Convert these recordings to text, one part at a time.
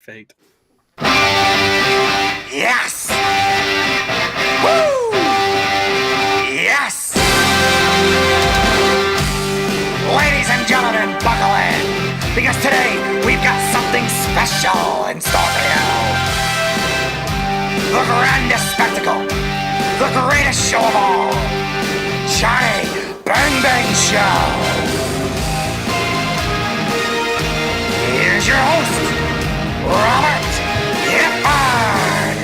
Perfect. Yes! Woo! Yes! Ladies and gentlemen, buckle in, because today we've got something special in store for you. The grandest spectacle, the greatest show of all, Johnny Bang Bang Show. Here's your host, Robert Gifford.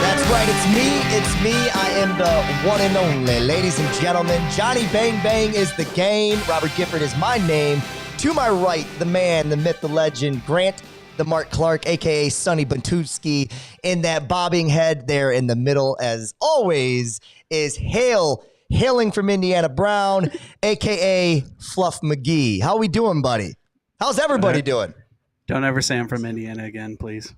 That's right, it's me. I am the one and only. Ladies and gentlemen, Johnny Bang Bang is the game. Robert Gifford is my name. To my right, the man, the myth, the legend, Grant the Mark Clark, a.k.a. Sonny Bantuski. In that bobbing head there in the middle, as always, is hailing from Indiana Brown, a.k.a. Fluff McGee. How we doing, buddy? How's everybody doing? Don't ever say I'm from Indiana again, please.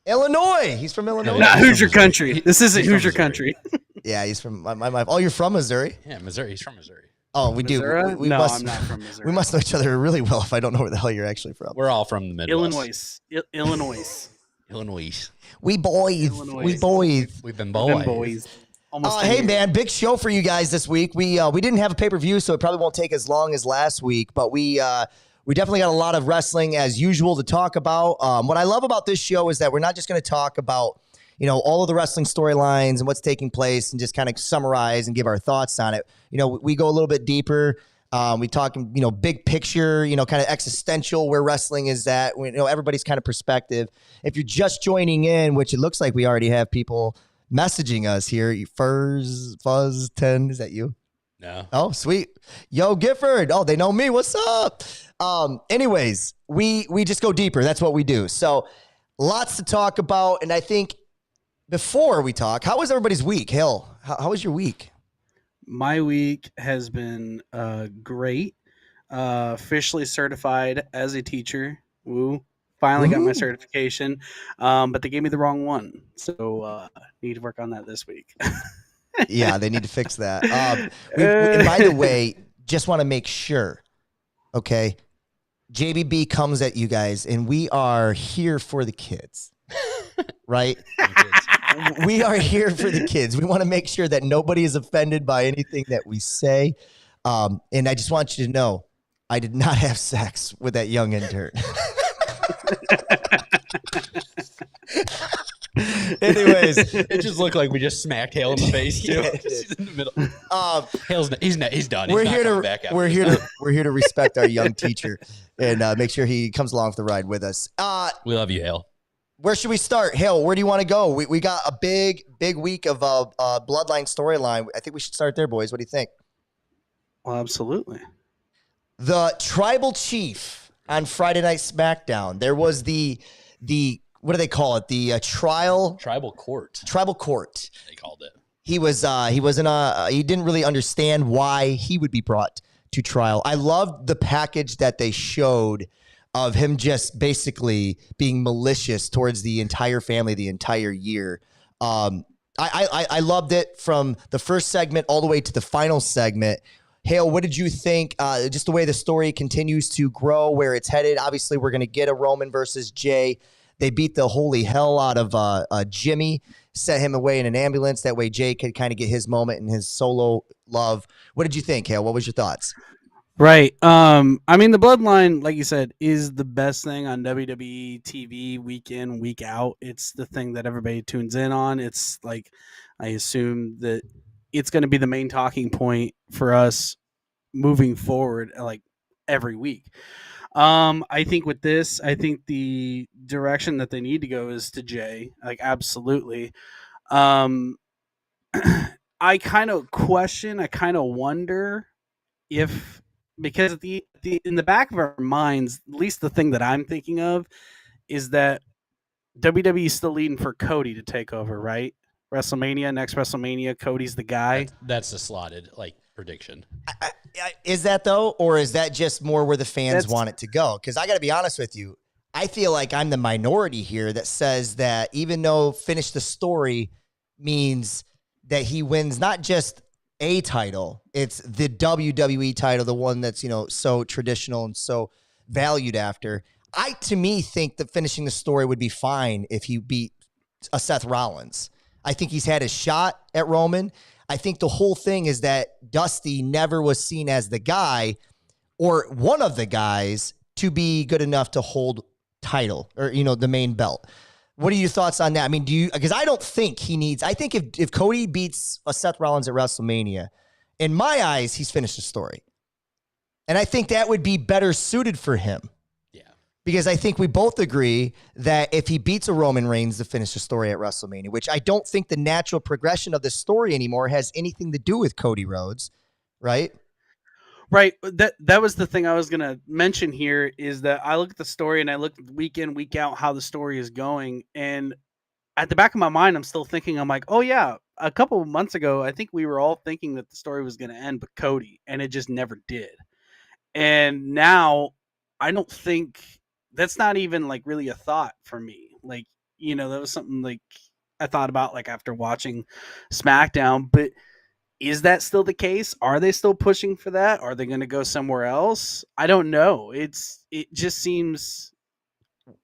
Illinois. He's from Illinois. Nah, who's your country? This isn't who's your country. Yeah, he's from my. Oh, you're from Missouri? Yeah, Missouri. He's from Missouri. Oh, we Missouri? do. We No, must, I'm not from Missouri. We must know each other really well if I don't know where the hell you're actually from. We're all from the Midwest. Illinois. We boys. Illinois. We boys. We've been Them boys. boys. Almost Hey, a year. man, big show for you guys this week. We didn't have a pay-per-view, so it probably won't take as long as last week, but we definitely got a lot of wrestling as usual to talk about. What I love about this show is that we're not just going to talk about, all of the wrestling storylines and what's taking place and just kind of summarize and give our thoughts on it. We go a little bit deeper. We talk, big picture, kind of existential where wrestling is at. Everybody's kind of perspective. If you're just joining in, which it looks like we already have people messaging us here, Fuzz 10, is that you? No. Oh, sweet. Yo, Gifford. Oh, they know me. What's up? Anyways, we just go deeper. That's what we do. So lots to talk about. And I think before we talk, how was everybody's week? Hill, how was your week? My week has been great. Officially certified as a teacher. Woo. Finally got my certification. But they gave me the wrong one. So need to work on that this week. Yeah, they need to fix that. And by the way, just want to make sure, okay, JBB comes at you guys, and we are here for the kids, right? We are here for the kids. We want to make sure that nobody is offended by anything that we say. And I just want you to know, I did not have sex with that young intern. Anyways, It just looked like we just smacked Hale in the face too. Yeah, it did. He's in the middle. Hale's he's done. we're He's here not to coming back after we're this. here to we're here to respect our young teacher and make sure he comes along for the ride with us. We love you, Hale. Where should we start? Hale, where do you want to go? We got a big week of Bloodline storyline. I think we should start there, boys. What do you think? Well, absolutely. The Tribal Chief on Friday Night SmackDown. There was the what do they call it? The Tribal Court. They called it. He didn't really understand why he would be brought to trial. I loved the package that they showed of him just basically being malicious towards the entire family the entire year. I loved it from the first segment all the way to the final segment. Hale, what did you think? Just the way the story continues to grow, where it's headed. Obviously, we're going to get a Roman versus Jay. They beat the holy hell out of Jimmy, sent him away in an ambulance. That way Jay could kind of get his moment and his solo love. What did you think, Hale? What was your thoughts? Right. I mean, the Bloodline, like you said, is the best thing on WWE TV week in, week out. It's the thing that everybody tunes in on. It's like, I assume that it's going to be the main talking point for us moving forward, like every week. I think with this, I think the direction that they need to go is to Jay. Like, absolutely. I kind of wonder if, because in the back of our minds, at least the thing that I'm thinking of is that WWE is still leading for Cody to take over, right? Next WrestleMania, Cody's the guy. That's the slotted prediction. Is that though, or is that just more where the fans want it to go? Because I got to be honest with you, I feel like I'm the minority here that says that even though finish the story means that he wins not just a title, it's the WWE title, the one that's, so traditional and so valued after. to me, think that finishing the story would be fine if he beat a Seth Rollins. I think he's had his shot at Roman. I think the whole thing is that Dusty never was seen as the guy or one of the guys to be good enough to hold title or, the main belt. What are your thoughts on that? I mean, because I don't think he needs, I think if Cody beats a Seth Rollins at WrestleMania, in my eyes, he's finished the story. And I think that would be better suited for him. Yeah. Because I think we both agree that if he beats a Roman Reigns to finish the story at WrestleMania, which I don't think the natural progression of the story anymore has anything to do with Cody Rhodes, right? Right. That was the thing I was going to mention here is that I look at the story and I look week in, week out how the story is going. And at the back of my mind, I'm still thinking, I'm like, oh, yeah, a couple of months ago, I think we were all thinking that the story was going to end with Cody, and it just never did. And now I don't think that's not even like really a thought for me. Like, that was something like I thought about like after watching SmackDown, but is that still the case? Are they still pushing for that? Are they going to go somewhere else? I don't know. It just seems.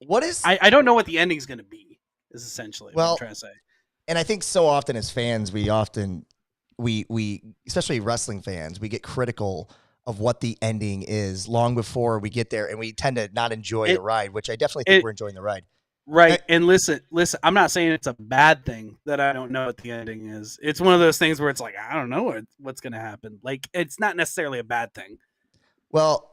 I don't know what the ending's going to be. Is essentially what I'm trying to say. And I think so often as fans, we especially wrestling fans, we get critical of what the ending is long before we get there, and we tend to not enjoy the ride, which I definitely think we're enjoying the ride. Right. And listen, I'm not saying it's a bad thing that I don't know what the ending is. It's one of those things where it's like, I don't know what's going to happen. Like, it's not necessarily a bad thing. Well,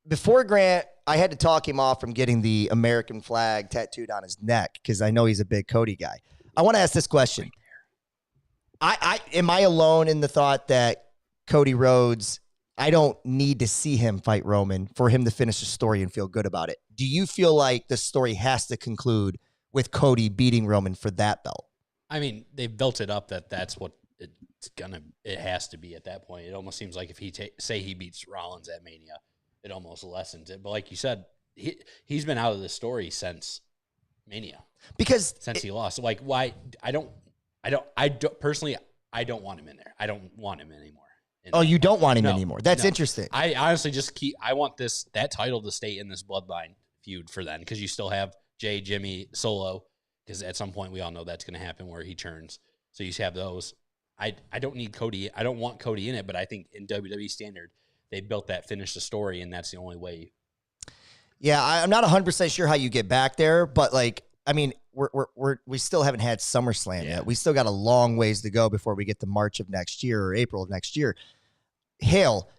before Grant, I had to talk him off from getting the American flag tattooed on his neck because I know he's a big Cody guy. I want to ask this question. Am I alone in the thought that Cody Rhodes, I don't need to see him fight Roman for him to finish the story and feel good about it? Do you feel like the story has to conclude with Cody beating Roman for that belt? I mean, they've built it up that's what it has to be at that point. It almost seems like if he say he beats Rollins at Mania, it almost lessens it. But like you said, he's been out of the story since Mania. Since he lost. Like, why? I don't personally, I don't want him in there. I don't want him anymore. Oh, you don't want him anymore. That's interesting. I honestly I want that title to stay in this bloodline feud for then, because you still have Jay, Jimmy, Solo, because at some point we all know that's going to happen where he turns. So you have those. I don't need Cody. I don't want Cody in it, but I think in WWE standard, they built that finish the story, and that's the only way. Yeah, I'm not 100% sure how you get back there, but like, I mean, we still haven't had SummerSlam yet. We still got a long ways to go before we get to March of next year or April of next year. Hale,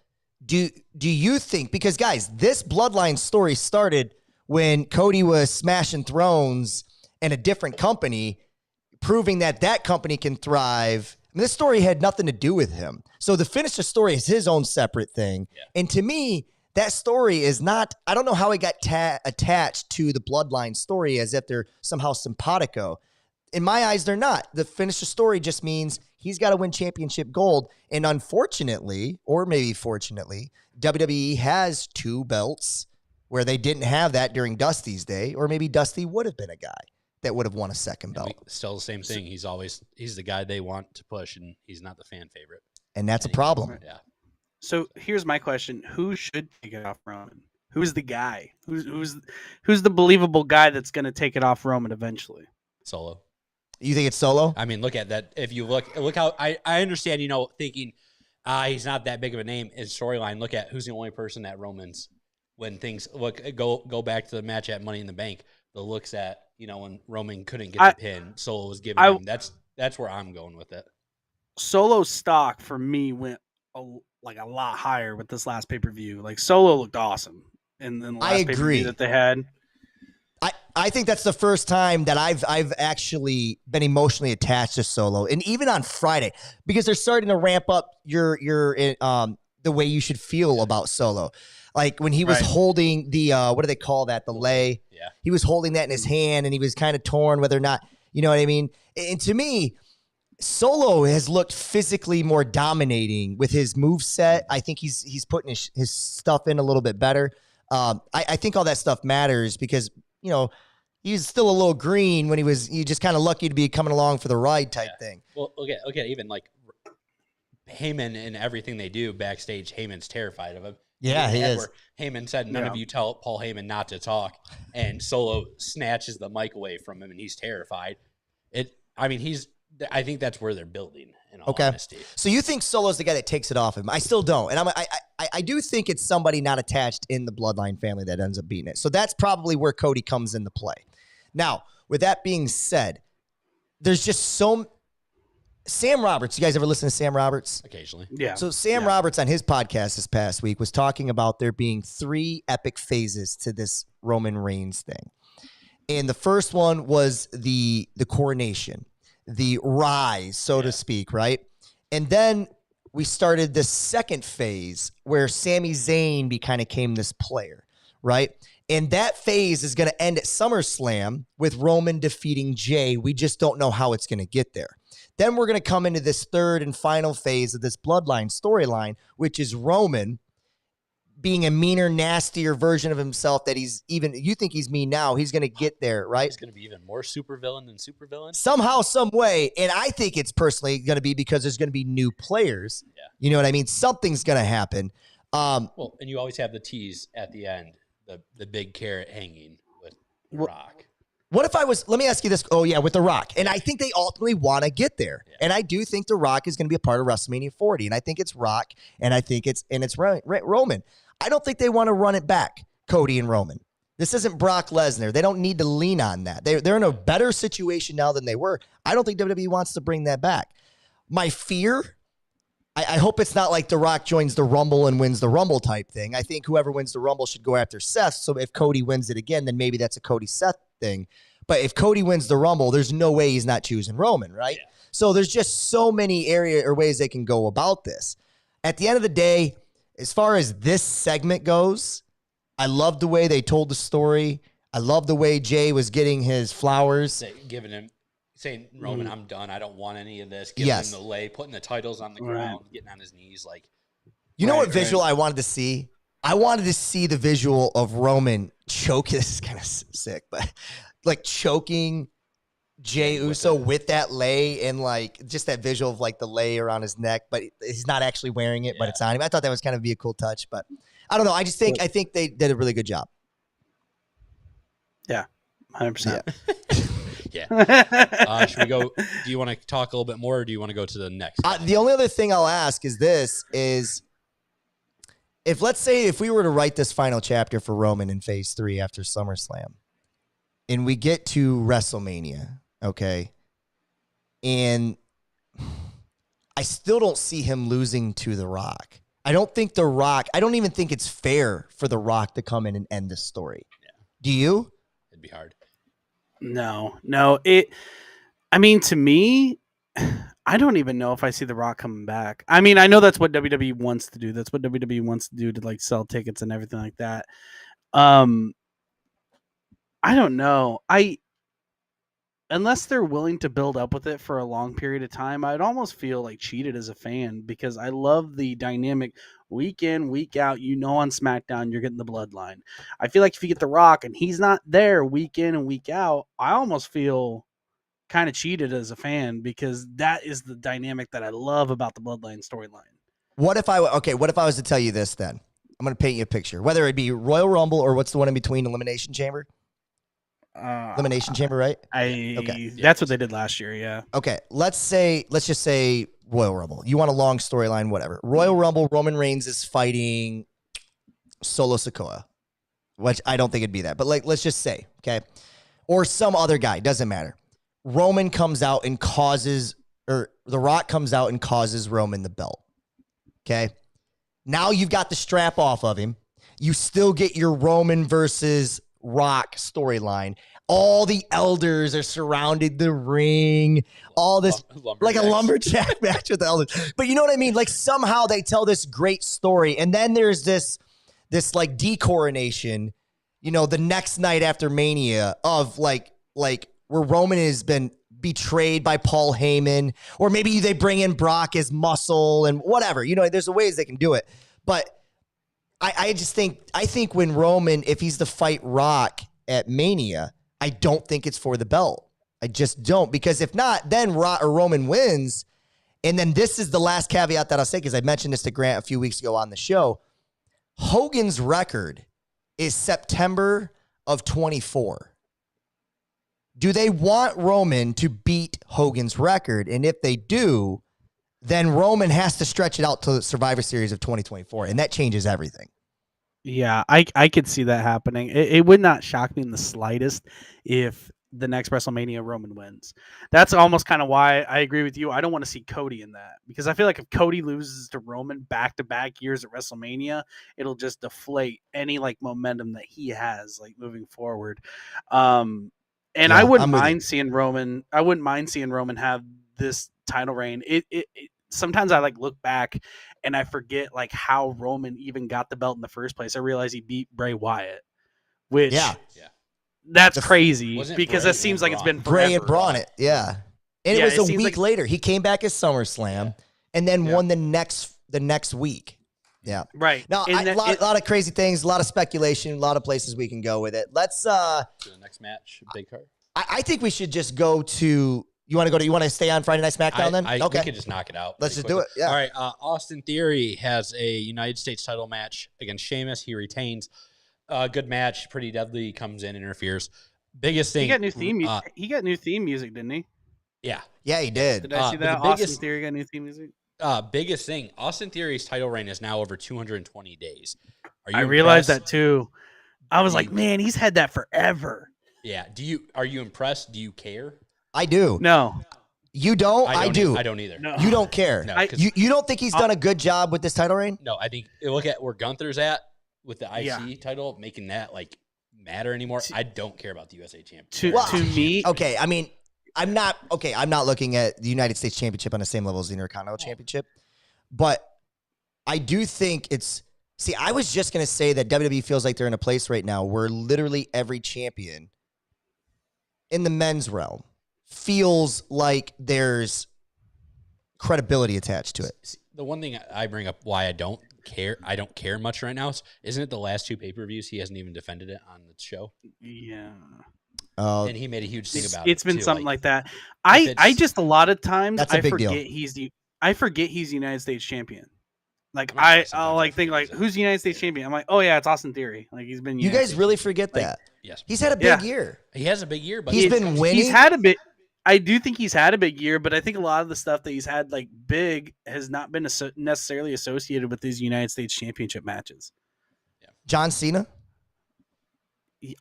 do you think, because guys, this bloodline story started when Cody was smashing thrones in a different company, proving that company can thrive. I mean, this story had nothing to do with him. So the finish of the story is his own separate thing. Yeah. And to me, that story is not, I don't know how it got attached to the bloodline story as if they're somehow simpatico. In my eyes, they're not. The finish of the story just means he's got to win championship gold. And unfortunately, or maybe fortunately, WWE has 2 belts where they didn't have that during Dusty's day, or maybe Dusty would have been a guy that would have won a second belt. Still the same thing. He's the guy they want to push, and he's not the fan favorite. And that's a problem. Yeah. So here's my question: who should take it off Roman? Who's the guy? Who's the believable guy that's going to take it off Roman eventually? Solo. You think it's Solo? I mean, look at that. If you look how I understand, thinking he's not that big of a name in storyline. Look at who's the only person that Roman's, when things go back to the match at Money in the Bank, the looks at, when Roman couldn't get the pin, Solo was giving him. That's where I'm going with it. Solo's stock for me went a lot higher with this last pay-per-view. Like, Solo looked awesome in the last pay-per-view that they had. I think that's the first time that I've actually been emotionally attached to Solo, and even on Friday, because they're starting to ramp up your the way you should feel about Solo. Like when he was holding the what do they call that? The lei. Yeah. He was holding that in his hand, and he was kind of torn whether or not, you know what I mean? And to me, Solo has looked physically more dominating with his moveset. I think he's putting his stuff in a little bit better. I think all that stuff matters because, he's still a little green when you just kind of lucky to be coming along for the ride type thing. Well, look at even like Heyman and everything they do backstage. Heyman's terrified of him. Yeah, he is. Where Heyman said, "None of you tell Paul Heyman not to talk," and Solo snatches the mic away from him, and he's terrified. I think that's where they're building. In all honesty. So you think Solo's the guy that takes it off him? I still don't, and I do think it's somebody not attached in the Bloodline family that ends up beating it. So that's probably where Cody comes into play. Now, with that being said, there's just Sam Roberts. You guys ever listen to Sam Roberts? Occasionally. Yeah. So Sam Roberts on his podcast this past week was talking about there being 3 epic phases to this Roman Reigns thing. And the first one was the coronation, the rise, so to speak, right? And then we started the second phase where Sami Zayn became this player, right? And that phase is going to end at SummerSlam with Roman defeating Jay. We just don't know how it's going to get there. Then we're going to come into this third and final phase of this Bloodline storyline, which is Roman being a meaner, nastier version of himself that you think he's mean now. He's going to get there, right? He's going to be even more supervillain than supervillain. Somehow, some way. And I think it's personally going to be because there's going to be new players. Yeah. You know what I mean? Something's going to happen. Well, and you always have the tease at the end, the big carrot hanging with The Rock. What if let me ask you this. Oh, yeah, with The Rock. And I think they ultimately want to get there. Yeah. And I do think The Rock is going to be a part of WrestleMania 40. And I think it's Rock, and I think it's Roman. I don't think they want to run it back, Cody and Roman. This isn't Brock Lesnar. They don't need to lean on that. They're in a better situation now than they were. I don't think WWE wants to bring that back. My fear, I hope it's not like The Rock joins the Rumble and wins the Rumble type thing. I think whoever wins the Rumble should go after Seth. So if Cody wins it again, then maybe that's a Cody-Seth thing. But if Cody wins the Rumble, there's no way he's not choosing Roman, right? Yeah. So there's just so many ways they can go about this. At the end of the day, as far as this segment goes, I love the way they told the story. I love the way Jay was getting his flowers. Saying, Roman, I'm done. I don't want any of this. Giving him the lay, putting the titles on the ground, getting on his knees. You know what visual I wanted to see? I wanted to see the visual of Roman choke. This is kind of sick, but choking Jey Uso with that lay and just that visual of the lay around his neck, but he's not actually wearing it, but it's on him. I thought that was kind of be a cool touch, but I don't know. I think they did a really good job. Yeah, 100%. Yeah. Should we go? Do you want to talk a little bit more, or do you want to go to the next? The only other thing I'll ask is if we were to write this final chapter for Roman in Phase 3 after SummerSlam, and we get to WrestleMania, okay, and I still don't see him losing to The Rock. I don't even think it's fair for The Rock to come in and end this story. Yeah. Do you? It'd be hard. No. To me, I don't even know if I see The Rock coming back. I know that's what WWE wants to do. That's what WWE wants to do to sell tickets and everything like that. I don't know. Unless they're willing to build up with it for a long period of time, I'd almost feel cheated as a fan because I love the dynamic week in, week out. On SmackDown, you're getting the Bloodline. I feel like if you get The Rock and he's not there week in and week out, I almost feel kind of cheated as a fan because that is the dynamic that I love about the Bloodline storyline. What if I was to tell you this then? I'm going to paint you a picture. Whether it be Royal Rumble or what's the one in between, Elimination Chamber? Elimination Chamber, right? That's what they did last year, yeah. Okay, let's just say Royal Rumble. You want a long storyline, whatever. Royal Rumble, Roman Reigns is fighting Solo Sikoa, which I don't think it'd be that. But let's just say, okay? Or some other guy, doesn't matter. Roman comes out and The Rock comes out and causes Roman the belt. Okay? Now you've got the strap off of him. You still get your Roman versus Rock storyline. All the elders are surrounded the ring. All this like a lumberjack match with the elders. But you know what I mean? Somehow they tell this great story, and then there's this decoronation, the next night after Mania of where Roman has been betrayed by Paul Heyman, or maybe they bring in Brock as muscle and whatever. There's ways they can do it. But I think when Roman, if he's to fight Rock at Mania, I don't think it's for the belt. I just don't, because if not, then Roman wins. And then this is the last caveat that I'll say, because I mentioned this to Grant a few weeks ago on the show. Hogan's record is September of 24. Do they want Roman to beat Hogan's record? And if they do, then Roman has to stretch it out to the Survivor Series of 2024, and that changes everything. Yeah, I could see that happening. It would not shock me in the slightest if the next WrestleMania Roman wins. That's almost kind of why I agree with you. I don't want to see Cody in that, because I feel like if Cody loses to Roman back-to-back years at WrestleMania, it'll just deflate any like momentum that he has like moving forward. And Yeah, I wouldn't I'm with mind seeing Roman. I wouldn't mind seeing Roman have this title reign. It sometimes I like look back and I forget like how Roman even got the belt in the first place. I realize he beat Bray Wyatt, which Yeah. that's crazy Wasn't because Bray that seems and like it's Braun? been Bray and forever. Braun it, yeah. And Yeah, it was it a seems week like- later. He came back at SummerSlam and then won the next week. Yeah. Right. Now, And a that- lot of crazy things, a lot of speculation, a lot of places we can go with it. Let's. To the next match, big card. I think we should just go to. You want to stay on Friday Night SmackDown then? We Okay. could just knock it out. Let's pretty just do quickly. it, yeah. All right. Austin Theory has a United States title match against Sheamus. He retains. Good match. Pretty deadly. Comes in, interferes. Biggest thing. he got new theme. He got new theme music, didn't he? Yeah. Yeah, he did. Did I see but the that? Austin biggest- Theory got new theme music. Biggest thing. Austin Theory's title reign is now over 220 days. Are you I realized impressed? that too. I was like, man, he's had that forever. Yeah. Are you impressed? Do you care? I do. No, You don't? I don't do. I don't either. no. You don't care. No, I- 'cause- You don't think he's done a good job with this title reign? no, I think look at where Gunther's at with the IC Yeah. title, making that like matter anymore. I don't care about the USA Championship. To Well, to me, Okay, I mean, I'm not looking at the United States Championship on the same level as the Intercontinental Championship, but I do think it's. See, I was just gonna say that WWE feels like they're in a place right now where literally every champion in the men's realm feels like there's credibility attached to it. See, the one thing I bring up why I don't care much right now is, isn't it the last two pay-per-views he hasn't even defended it on the show, yeah, and he made a huge thing about it. it's been too, something like that. I it's- just a lot of times That's a I big forget deal. I forget he's the United States champion. Like I'm not sure I'll sometimes like I think forget like that. who's the United States champion? I'm like, oh yeah, it's Austin Theory. Like he's been. You United guys States really forget Like, that. Yes, He's had a big Yeah. year. he has a big year, but He's been winning. He's had a bit. I do think he's had a big year, but I think a lot of the stuff that he's had like big has not been necessarily associated with his United States Championship matches. John Cena.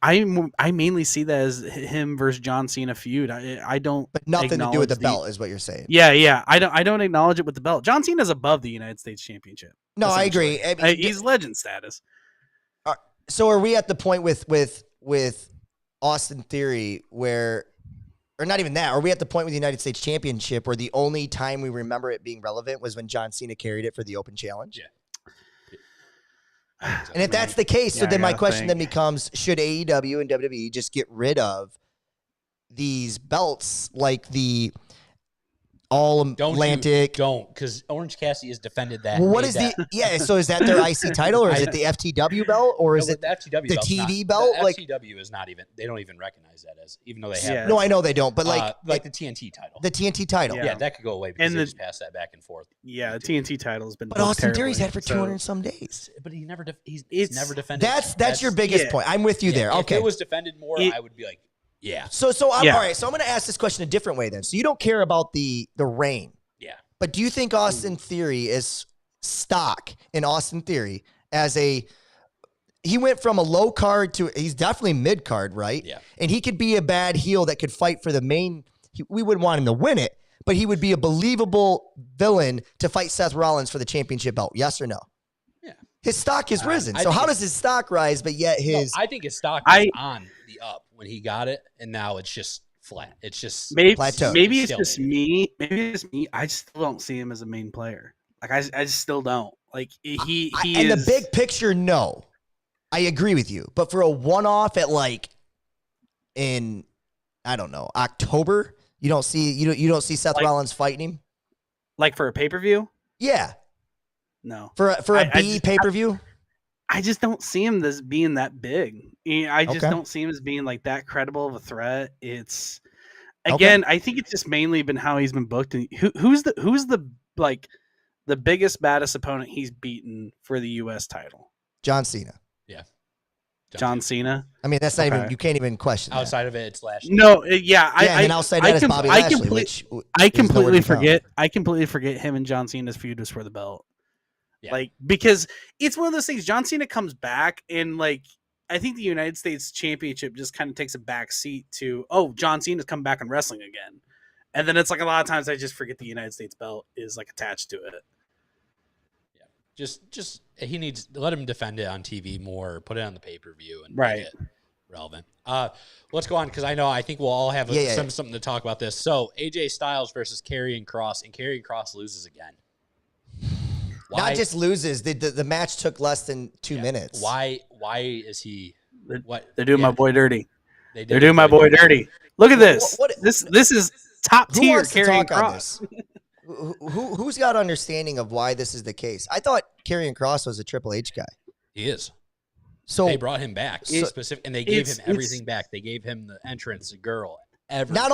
I mainly see that as him versus John Cena feud. I don't, But nothing to do with the acknowledge belt is what you're saying. Yeah. I don't acknowledge it with the belt. John Cena's above the United States Championship. No, I agree. essentially. I mean, He's legend status. so are we at the point with Austin Theory where, or not even that, are we at the point with the United States Championship where the only time we remember it being relevant was when John Cena carried it for the Open Challenge? Yeah. And if that's the case, so Yeah, I then my gotta question then think. becomes, should AEW and WWE just get rid of these belts like the All Atlantic? Don't, because Orange Cassidy has defended that. Well, what made is that. the yeah? So is that their IC title, or is it the FTW belt, or is No, it? the FTW the belt's TV not, belt? The Like- FTW is not even. They don't even recognize that as, even though they have. Yeah. No, I know they don't, but like the TNT title. the TNT title. yeah. that could go away because And they the- just pass that back and forth. Yeah, the TNT title has been. But booked Austin Theory's had terribly, for so- 200 and some days. But he never. He's It's- never defended. That's your biggest yeah. point. I'm with you yeah, there. If Okay. it was defended more, It- I would be like, yeah, So I'm Yeah. all right. So I'm going to ask this question a different way then. So you don't care about the reign, yeah. but do you think Austin Theory is stock in Austin Theory as a? He went from a low card to he's definitely mid card, right? Yeah. And he could be a bad heel that could fight for the main. We wouldn't want him to win it, but he would be a believable villain to fight Seth Rollins for the championship belt. Yes or no? Yeah. His stock has risen. I So think how it's- does his stock rise, but yet his? No, I think his stock I- was on the up when he got it, and now it's just flat. It's just Maybe, Plateau. maybe it's Still. just me. Maybe it's me. I still don't see him as a main player. Like I just still don't. Like he and is the big picture, no, I agree with you. But for a one-off at like in, I don't know, October, you don't see Seth Like- Rollins fighting him. like for a pay per view. Yeah, No, for a I B just- pay per view. I just don't see him as being that big. I just Okay. don't see him as being like that credible of a threat. It's Okay. again, I think it's just mainly been how he's been booked. And who's the like the biggest baddest opponent he's beaten for the U.S. title? John Cena. Yeah. John Cena. I mean, that's not Okay. even, you can't even question that. Outside of it, it's Lashley. No, and then outside that is Bobby Lashley, which I is nowhere to completely be found. forget. I completely forget him and John Cena's feud was for the belt. Yeah. Like, because it's one of those things. John Cena comes back, and like, I think the United States Championship just kind of takes a back seat to, oh, John Cena's come back in wrestling again, and then it's like a lot of times I just forget the United States belt is like attached to it. Just he needs to let him defend it on TV more, put it on the pay-per-view and Right. make it relevant. Let's go on because I think we'll all have something to talk about this. So AJ Styles versus Karrion Kross, and Karrion Kross loses again. Why? Not just loses. The match took less than 2 minutes. Why is he? What They're doing my boy dirty. They did They're doing my boy dirty. Look at this. What- This is top Who tier wants to Karrion talk on Kross. this? Who's got understanding of why this is the case? I thought Karrion Kross was a Triple H guy. He is. So They brought him back specific, and they gave him it's- everything back. They gave him the entrance, the girl, everything. not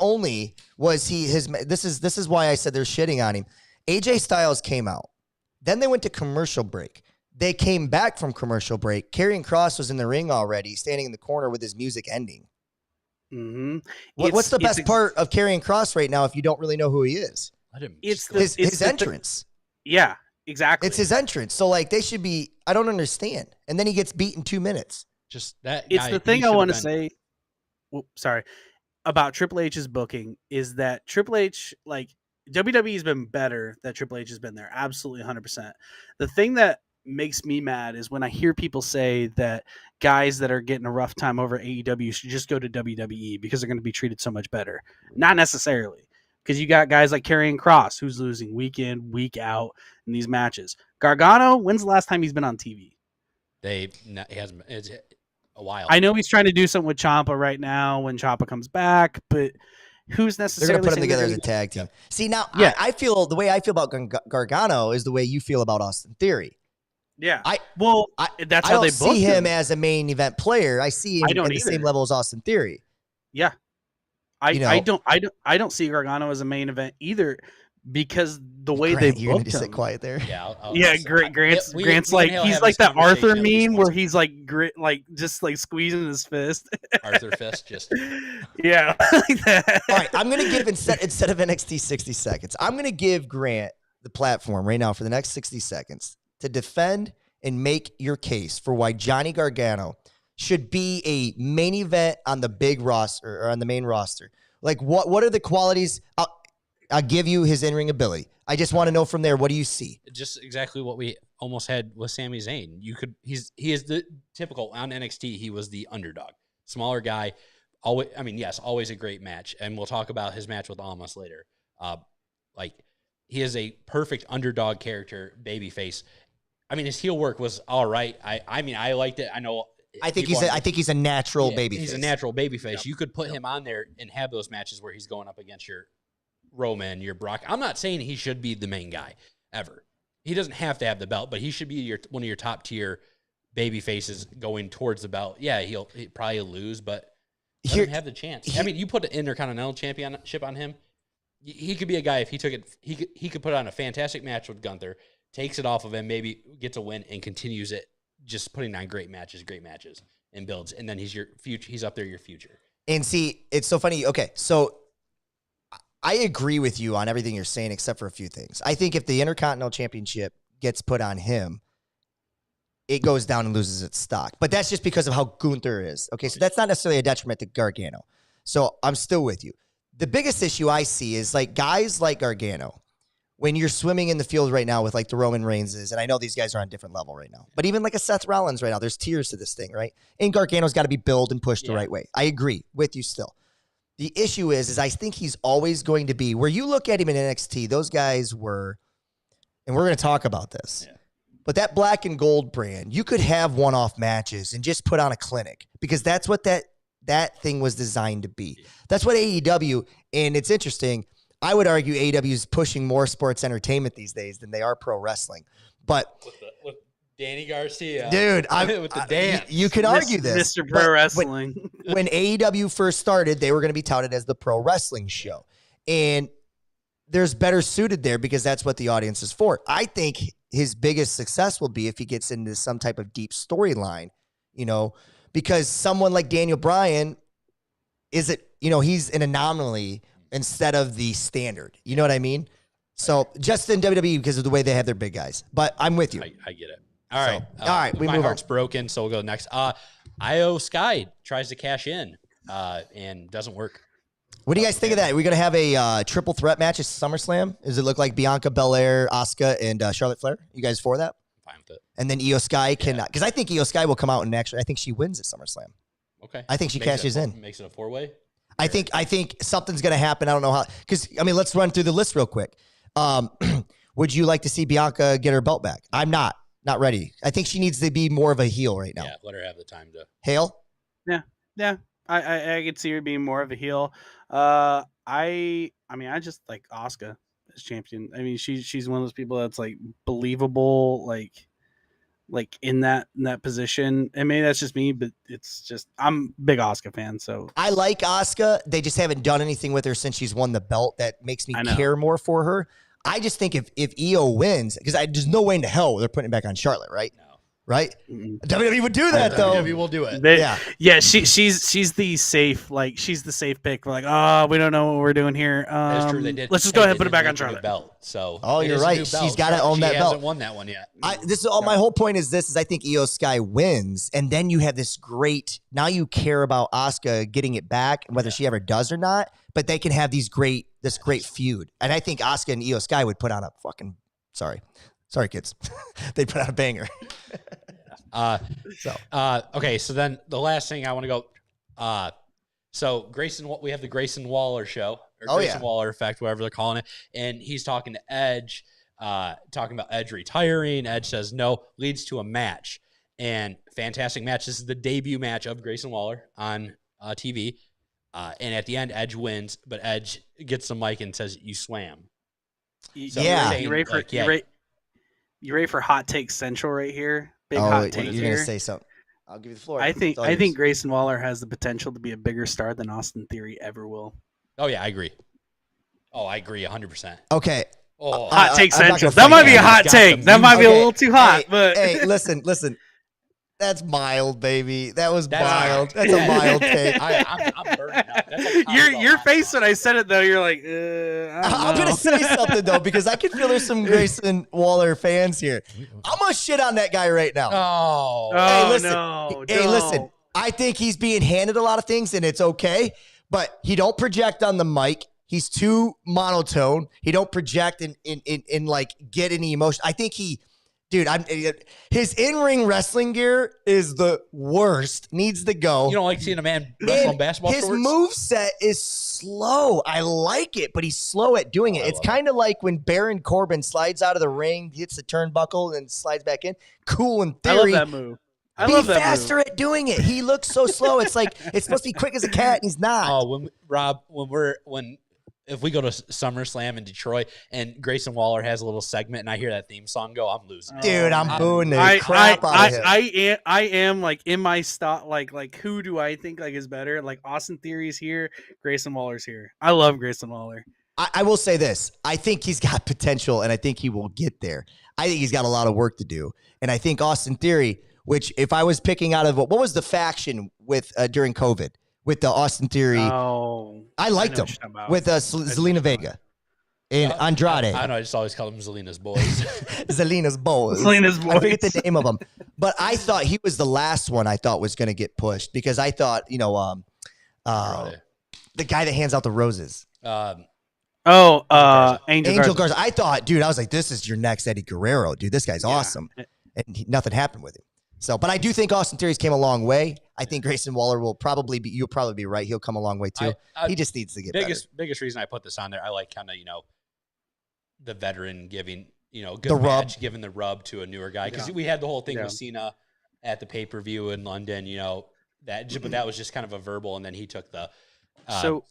only was he his, this is why I said they're shitting on him. AJ Styles came out. Then they went to commercial break. They came back from commercial break. Karrion Kross was in the ring already, standing in the corner with his music ending. Mm-hmm. What's the best part of Karrion Kross right now if you don't really know who he is? Let him. It's go. the- His entrance. Yeah, exactly. It's his entrance. So, like, they should be, I don't understand. And then he gets beat in 2 minutes. just that. It's guy, the he thing I should've want to been- say. Sorry, about Triple H's booking is that Triple H, like, WWE's been better that Triple H has been there. Absolutely 100%. The thing that makes me mad is when I hear people say that guys that are getting a rough time over AEW should just go to WWE because they're going to be treated so much better. Not necessarily, because you got guys like Karrion Kross who's losing week in, week out in these matches. Gargano, when's the last time he's been on TV? He hasn't. It's a while. I know he's trying to do something with Ciampa right now when Ciampa comes back, but who's They're necessarily going to put him saying together they're as a gonna- tag team. See, now, Yeah. I feel the way I feel about Gargano is the way you feel about Austin Theory. Yeah. I That's I how they don't booked see him as a main event player. I see him I at don't the same either. level as Austin Theory. Yeah. You know- I don't see Gargano as a main event either because the way Grant, they you're going booked to sit him. quiet there. Yeah. Yeah, Grant's like he's like that Arthur meme where he's like just like squeezing his fist. Arthur Fist just. Yeah, like that. All right, I'm going to give instead of NXT 60 seconds, I'm going to give Grant the platform right now for the next 60 seconds to defend and make your case for why Johnny Gargano should be a main event on the big roster or on the main roster. Like what are the qualities? I'll give you his in-ring ability. I just want to know from there, what do you see? Just exactly what we almost had with Sami Zayn. He is the typical on NXT. He was the underdog, smaller guy. Always, always a great match, and we'll talk about his match with Almas later. Like he is a perfect underdog character, babyface. I mean, his heel work was all right. I liked it. I know. I think he's a natural babyface. He's a natural babyface. Yep. You could put him on there and have those matches where he's going up against your Roman, your Brock. I'm not saying he should be the main guy ever. He doesn't have to have the belt, but he should be one of your top tier baby faces going towards the belt. Yeah, he'll probably lose, but let him have the chance. You put an Intercontinental Championship on him. He could be a guy if he took it. He could put on a fantastic match with Gunther, takes it off of him, maybe gets a win and continues it, just putting on great matches, and builds. And then he's your future. He's up there, your future. And see, it's so funny. Okay, so I agree with you on everything you're saying except for a few things. I think if the Intercontinental Championship gets put on him, it goes down and loses its stock. But that's just because of how Gunther is. Okay, so that's not necessarily a detriment to Gargano. So I'm still with you. The biggest issue I see is like guys like Gargano, when you're swimming in the field right now with like the Roman Reigns, and I know these guys are on a different level right now, but even like a Seth Rollins right now, there's tiers to this thing, right? And Gargano's got to be built and pushed the right way. I agree with you still. The issue is I think he's always going to be, where you look at him in NXT, those guys were, and we're going to talk about this, but that black and gold brand, you could have one-off matches and just put on a clinic because that's what that thing was designed to be. That's what AEW, and it's interesting, I would argue AEW is pushing more sports entertainment these days than they are pro wrestling. But with Danny Garcia, dude, with the dance, you could argue this, Mr. Pro Wrestling. When AEW first started, they were going to be touted as the pro wrestling show, and there's better suited there because that's what the audience is for. I think his biggest success will be if he gets into some type of deep storyline, because someone like Daniel Bryan he's an anomaly instead of the standard. You know what I mean? So just in WWE because of the way they have their big guys. But I'm with you. I get it. All right. All right, we my move heart's on. broken, so we'll go next. Io Sky tries to cash in and doesn't work. What do you guys think of that? Are we going to have a triple threat match at SummerSlam? Does it look like Bianca Belair, Asuka, and Charlotte Flair? You guys for that? I'm fine with it. And then Io Sky cannot, because I think Io Sky will come out and I think she wins at SummerSlam. Okay. I think she cashes in. Makes it a 4-way. I think something's going to happen. I don't know how, because let's run through the list real quick. Would you like to see Bianca get her belt back? I'm not ready. I think she needs to be more of a heel right now. Yeah, let her have the time to. Hale? Yeah. I could see her being more of a heel. I just like Asuka as champion. I mean, she's one of those people that's like believable, like in that position. And maybe that's just me, but it's just I'm a big Asuka fan. So I like Asuka. They just haven't done anything with her since she's won the belt that makes me care more for her. I just think if Io wins, because there's no way in hell they're putting it back on Charlotte, right? No. Right? WWE would do that though. WWE will do it. She's the safe, she's the safe pick. We're like, oh, we don't know what we're doing here. That's true. They did. Let's just go ahead and put it back on Charlotte. Belt. So. You're right. She's got to own that belt. She hasn't won that one yet. My whole point is I think Io Sky wins, and then you have this great. Now you care about Asuka getting it back, and whether she ever does or not. But they can have this great feud, and I think Asuka and Io Sky would put on a fucking. Sorry, kids. They put out a banger. Okay, so then the last thing I want to go. So we have the Grayson Waller show, or Grayson Waller effect, whatever they're calling it, and he's talking to Edge, talking about Edge retiring. Edge says no, leads to a match, and fantastic match. This is the debut match of Grayson Waller on TV, and at the end, Edge wins, but Edge gets the mic and says, "You swam." So you ready for hot take central right here? Big hot take. You're gonna say something. I'll give you the floor. I think Grayson Waller has the potential to be a bigger star than Austin Theory ever will. Oh yeah, I agree. I agree 100%. Okay. Hot take central. That might be a hot take. That might be a little too hot. But hey, listen. That's mild, baby. That was mild. That's a mild take. I'm burning up. That's your face when I said it though, you're like, I'm gonna say something though because I can feel there's some Grayson Waller fans here. I'm gonna shit on that guy right now. Hey, listen. Listen. I think he's being handed a lot of things and it's okay, but he don't project on the mic. He's too monotone. He don't project and get any emotion. I think his in-ring wrestling gear is the worst. Needs to go. You don't like seeing a man wrestle on basketball shorts? His moveset is slow. I like it, but he's slow at doing it. It's kind of like when Baron Corbin slides out of the ring, hits the turnbuckle, and slides back in. Cool in theory. I love that move. Be faster at doing it. He looks so slow. It's like it's supposed to be quick as a cat, and he's not. If we go to SummerSlam in Detroit and Grayson Waller has a little segment and I hear that theme song go, I'm losing. Dude, I'm booing the crap out of him. I am like in my stock. Like who do I think is better? Like Austin Theory's here, Grayson Waller's here. I love Grayson Waller. I will say this. I think he's got potential, and I think he will get there. I think he's got a lot of work to do, and I think Austin Theory, which if I was picking out of what was the faction with during COVID. With the Austin Theory, I liked him with Zelina Vega and Andrade. I know. I just always call them Zelina's boys. Zelina's boys. I forget the name of them, but I thought he was the last one. I thought was going to get pushed because I thought the guy that hands out the roses. Angel Garza. I thought, dude, I was like, this is your next Eddie Guerrero, dude. This guy's awesome, and nothing happened with him. So, but I do think Austin Theory's came a long way. I think Grayson Waller will probably be. You'll probably be right. He'll come a long way too. He just needs to get biggest reason I put this on there. I like kind of the veteran giving good the match, rub. giving the rub to a newer guy because we had the whole thing with Cena at the pay-per-view in London. But that was just kind of a verbal, and then he took the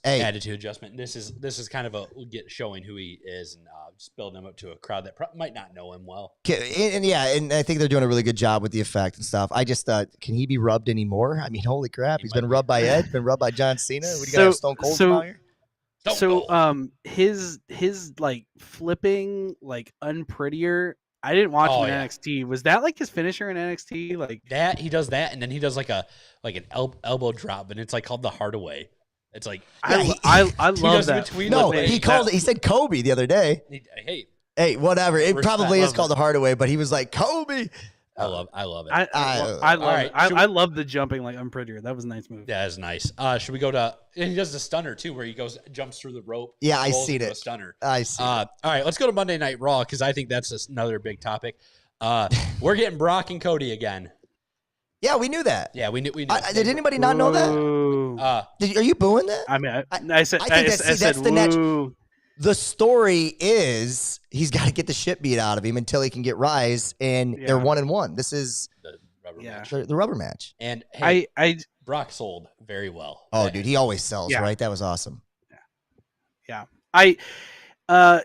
attitude adjustment. This is kind of showing who he is and just building him up to a crowd that might not know him well. And I think they're doing a really good job with the effect and stuff. I just can he be rubbed anymore? I mean, holy crap, he's been rubbed by Edge, been rubbed by John Cena. We got Stone Cold out here. Don't So go. his like flipping like unprettier. I didn't watch Oh, him in yeah. NXT. Was that like his finisher in NXT? Like That he does that, and then he does like an elbow drop, and it's like called the Hardaway. It's like Yeah, I he love does that. between No, the he legs. called it. He said Kobe the other day. Hey, Hey, whatever. It Respect. probably is Love called the Hardaway, but he was like Kobe. I love it. I love Alright, it. should we- I love the jumping like unprettier. That was a nice move. Yeah, that's nice. Should we go to? And he does the stunner too, where he jumps through the rope. Yeah, I rolls seen into it. A stunner. I see. All right, let's go to Monday Night Raw because I think that's another big topic. We're getting Brock and Cody again. Yeah, we knew that. Yeah, we knew. Did anybody not know that? Ooh. Are you booing that? I mean, I said, I think that's said, the next. woo. The story is he's got to get the shit beat out of him until he can get Rise, and they're Yeah. 1-1. This is the rubber Yeah. match. the rubber match. And hey, I Brock sold very well. Oh, dude, he always sells, Yeah. right? That was awesome. I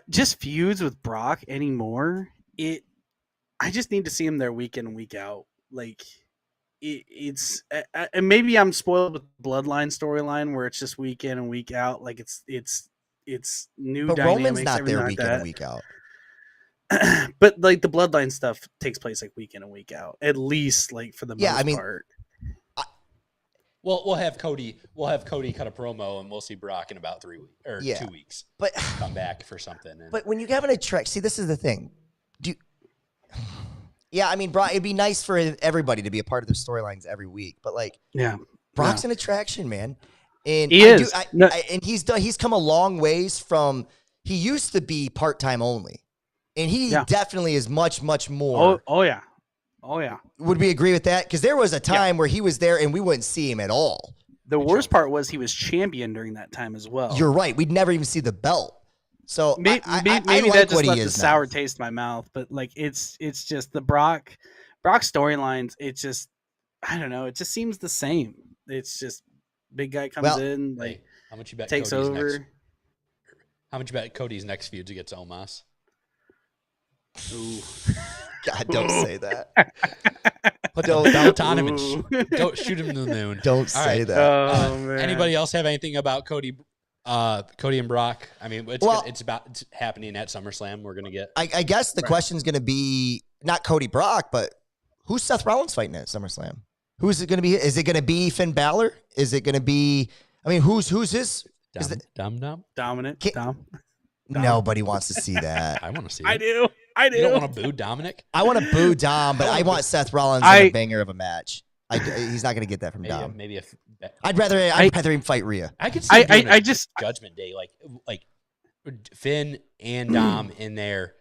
just feuds with Brock anymore. I just need to see him there week in and week out. Like it's and maybe I'm spoiled with Bloodline storyline where it's just week in and week out. Like it's new But dynamics. Roman's not everything there like week in that. and week out. But like the Bloodline stuff takes place like week in and week out, at least like for the Yeah, most I mean- part. Well, we'll have Cody cut a promo, and we'll see Brock in about 3 weeks or Yeah. 2 weeks. But Come back for something. And when you have an attract, see, this is the thing. Yeah, I mean, Brock, it'd be nice for everybody to be a part of their storylines every week, but like Yeah, Brock's an attraction, man. And He is. No- and he's come a long ways from he used to be part-time only. And he Yeah. definitely is much more. oh yeah, oh yeah. Would we agree with that? Because there was a time where he was there and we wouldn't see him at all. The worst part was he was champion during that time as well. You're right. We'd never even see the belt. So Maybe, I maybe like that just what he left a is sour now. taste in my mouth. But like it's just the Brock storylines. It's just I don't know. It just seems the same. It's just big guy comes Well, in, hey, like how much you bet takes Cody's over. Next, how much you bet Cody's next feud against Omos? Ooh. God, don't say that. Put Don't- the belt on him and Ooh. go shoot him to the moon. Don't All say right. that. Oh man. Anybody else have anything about Cody and Brock? I mean, it's happening at SummerSlam. We're gonna get. I guess the question's going to be not Cody Brock, but who's Seth Rollins fighting at SummerSlam? Who's it going to be? Is it going to be Finn Balor? Is it going to be? I mean, who's his? Is it, Dum. Dominant. Ki- Dom. nobody wants to see that. I want to see. I it. do. I do. You don't want to boo Dominic? I want to boo Dom, but I want Seth Rollins in a banger of a match. He's not going to get that from Dom. Maybe if I'd rather him fight Rhea. I could see. I just Judgment Day like Finn and Dom in there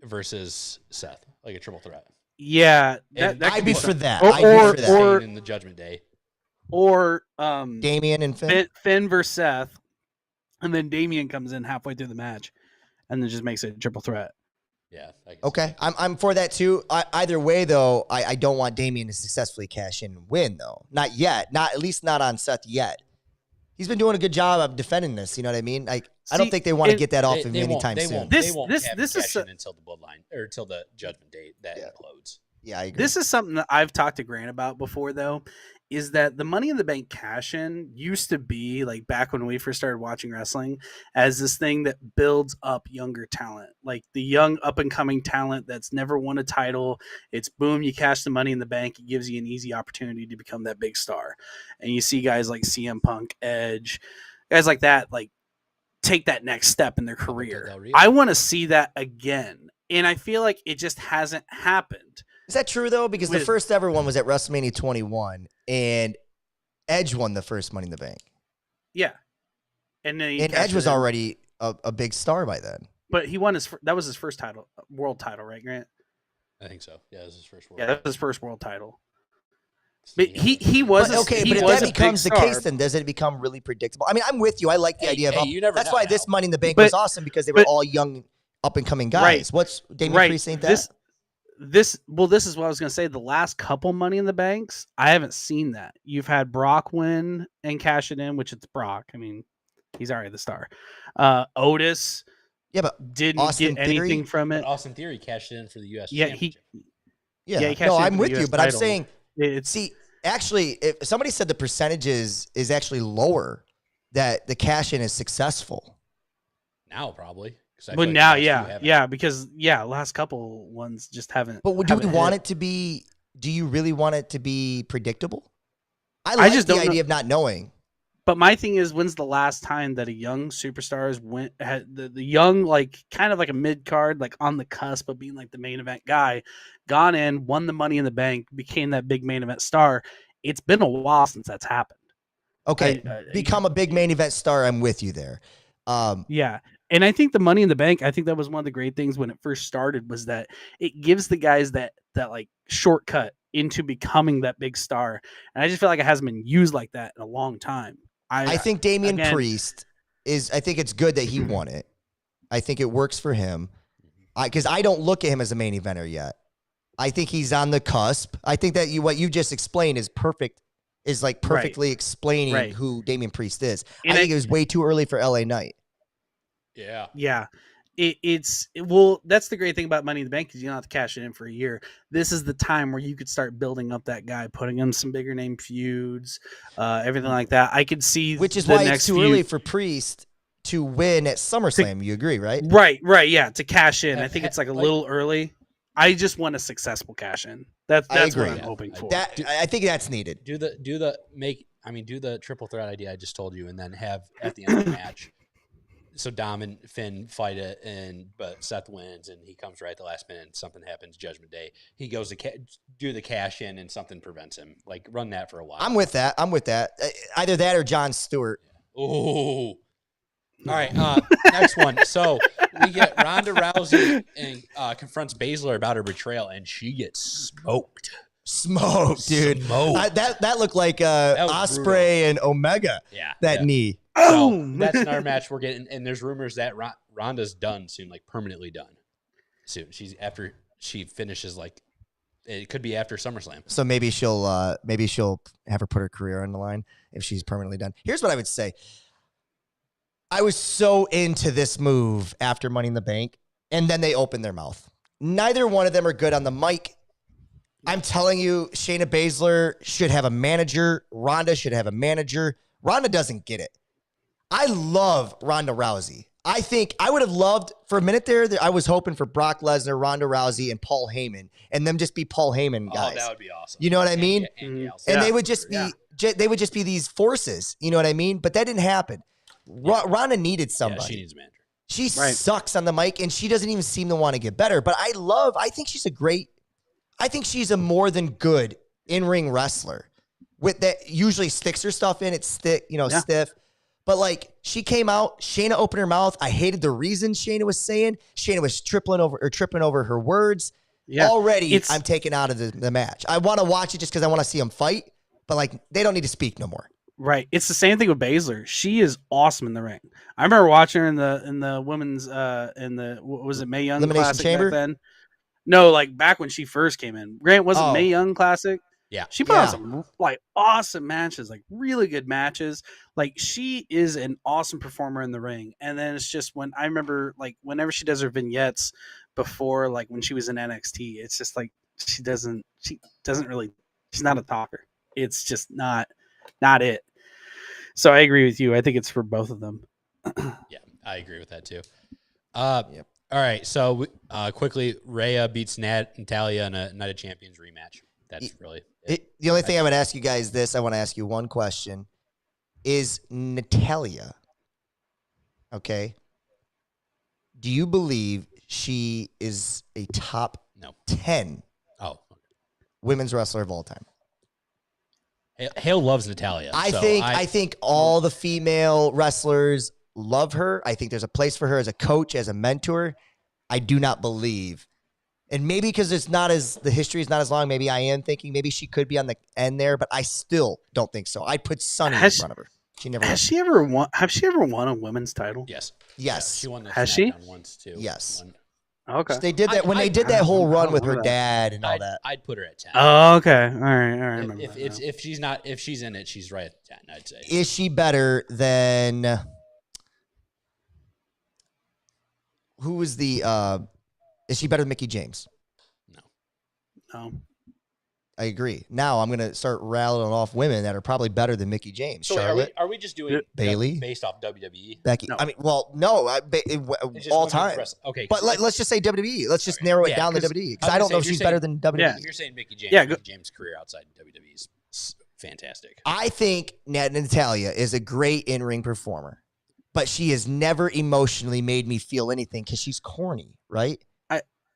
versus Seth, like a triple threat. yeah. That, And that I'd could be fun. for that. Or- I'd be or- for that. or- in the Judgment Day. Or Damian and Finn. Finn versus Seth, and then Damian comes in halfway through the match, and then just makes it a triple threat. Yeah. I guess. Okay, I'm for that too. Either way, though, I don't want Damian to successfully cash in and win, though. Not yet. Not at least not on Seth yet. He's been doing a good job of defending this. You know what I mean? Like, I don't See, think they want to and get that off of him They won't- anytime they soon. won't- This- they won't this- have this him is cash in until the bloodline or until the Judgment Day that Yeah. implodes. Yeah, I agree. This is something that I've talked to Grant about before, though, is that the Money in the Bank cash in used to be like back when we first started watching wrestling as this thing that builds up younger talent, like the young up and coming talent that's never won a title. It's boom, you cash the Money in the Bank, it gives you an easy opportunity to become that big star. And you see guys like CM Punk, Edge, guys like that, like take that next step in their career. Del Rio. I want to see that again. And I feel like it just hasn't happened. Is that true though? Because the With- first ever one was at WrestleMania 21, and Edge won the first Money in the Bank, Yeah. And then he and cashed Edge was it in. already a big star by then. But he won that was his first title, world title, right, Grant? I think so. Yeah, this is his first world. Yeah, that was his first world title. But he But, was okay, he but if was that a becomes big the case, star. then does it become really predictable? I mean, I'm with you. I like the Hey, idea of hey, you never that's know why now. this Money in the Bank But- was awesome because they were but- all young, up and coming guys. Right. What's Damian Right. Priest ain't that? This is what I was gonna say. The last couple Money in the Banks, I haven't seen that. You've had Brock win and cash it in, which it's Brock. I mean, he's already the star. Otis Yeah, but didn't Austin get anything Theory? from it. Austin Theory cashed it in for the U.S. Yeah, Championship. yeah, he cashed no, in I'm for the with you. US But I'm title. saying, It's see, actually, if somebody said the percentages is actually lower that the cash in is successful. Now probably. But now, yeah, because last couple ones just haven't. But do we want it to be? Do you really want it to be predictable? I just the don't idea know. of not knowing. But my thing is, when's the last time that a young superstars had the young, like kind of like a mid card, like on the cusp of being like the main event guy, gone in, won the Money in the Bank, became that big main event star? It's been a while since that's happened. Okay, become a big main event star. I'm with you there. Yeah. And I think the Money in the Bank, I think that was one of the great things when it first started, was that it gives the guys that like shortcut into becoming that big star. And I just feel like it hasn't been used like that in a long time. I think Damian Priest I think it's good that he won it. I think it works for him. Because I don't look at him as a main eventer yet. I think he's on the cusp. I think that what you just explained is perfect. Is like perfectly explaining who Damian Priest is. And I think it was way too early for LA Knight. Yeah. Yeah. That's the great thing about Money in the Bank, is you don't have to cash it in for a year. This is the time where you could start building up that guy, putting him some bigger name feuds, everything like that. I could see, which is why it's too early for Priest to win at SummerSlam. You agree, right? Right. Yeah, to cash in. I think it's like a little early. I just want a successful cash in. That's what I'm hoping for. I think that's needed. Do the triple threat idea I just told you, and then have at the end of the match. So Dom and Finn fight it, but Seth wins, and he comes right at the last minute, and something happens, Judgment Day. He goes to do the cash in, and something prevents him. Like, run that for a while. I'm with that. Either that or Jon Stewart. Oh. All right, next one. So we get Ronda Rousey and confronts Baszler about her betrayal, and she gets smoked, dude. That looked like Ospreay and Omega. Yeah, knee. So that's another match we're getting, and there's rumors that Ronda's done soon, like permanently done soon. She's after she finishes, like it could be after SummerSlam. So maybe she'll have her put her career on the line if she's permanently done. Here's what I would say. I was so into this move after Money in the Bank, and then they opened their mouth. Neither one of them are good on the mic. I'm telling you, Shayna Baszler should have a manager. Ronda should have a manager. Ronda doesn't get it. I love Ronda Rousey. I think I would have loved, for a minute there, I was hoping for Brock Lesnar, Ronda Rousey, and Paul Heyman, and them just be Paul Heyman guys. Oh, that would be awesome. You know what I mean? And they would just be these forces. You know what I mean? But that didn't happen. Ronda needed somebody. Yeah, she needs a manager. She sucks on the mic, and she doesn't even seem to want to get better. But I think she's a more than good in-ring wrestler. With that, usually sticks her stuff in. It's stiff. But like, she came out, Shayna opened her mouth. I hated the reason Shayna was saying. Shayna was tripping over her words. Yeah. Already, I'm taken out of the match. I want to watch it just because I want to see them fight. But like, they don't need to speak no more. Right. It's the same thing with Baszler. She is awesome in the ring. I remember watching her in the women's what was it, Mae Young Elimination Classic Chamber? back then? No, like back when she first came in. Grant, was it Mae Young Classic? Yeah. She put on some like awesome matches, like really good matches. Like, she is an awesome performer in the ring. And then it's just when I remember, like, whenever she does her vignettes before, like when she was in NXT, it's just like she doesn't really, she's not a talker. It's just not it. So I agree with you. I think it's for both of them. Yeah, I agree with that too. Yep. All right, so quickly, Rhea beats Natalya in a Night of Champions rematch. That's really it. The only thing I would ask you guys I want to ask you one question. Is Natalya, okay, do you believe she is a top 10 women's wrestler of all time? Hale loves Natalya. I think all the female wrestlers love her. I think there's a place for her as a coach, as a mentor. I do not believe, and maybe because the history is not as long, maybe I am thinking maybe she could be on the end there, but I still don't think so. I'd put Sunny in front of her. She never has. She ever won? Have she ever won a women's title? Yes. Yeah, she won. Has she? Once too. Yes. Okay. They did that when they did that whole run with her dad and all that. I'd put her at 10. Oh, okay. All right. If she's in it, she's right at 10. I'd say. Is she better than? Who was the? Is she better than Mickie James? No. I agree. Now I'm gonna start rattling off women that are probably better than Mickey James. So Charlotte, are we just doing Bailey, based off WWE? Becky. No. I mean, well, no, It's just all women's time. wrestling. Okay, But let's just say WWE. Let's just narrow it Yeah, down to 'cause WWE I because I was don't gonna know if say, she's you're better saying- than WWE. if you're saying Mickey James, Yeah, Mickey James' career outside WWE is fantastic. I think Natalia is a great in-ring performer, but she has never emotionally made me feel anything because she's corny, right?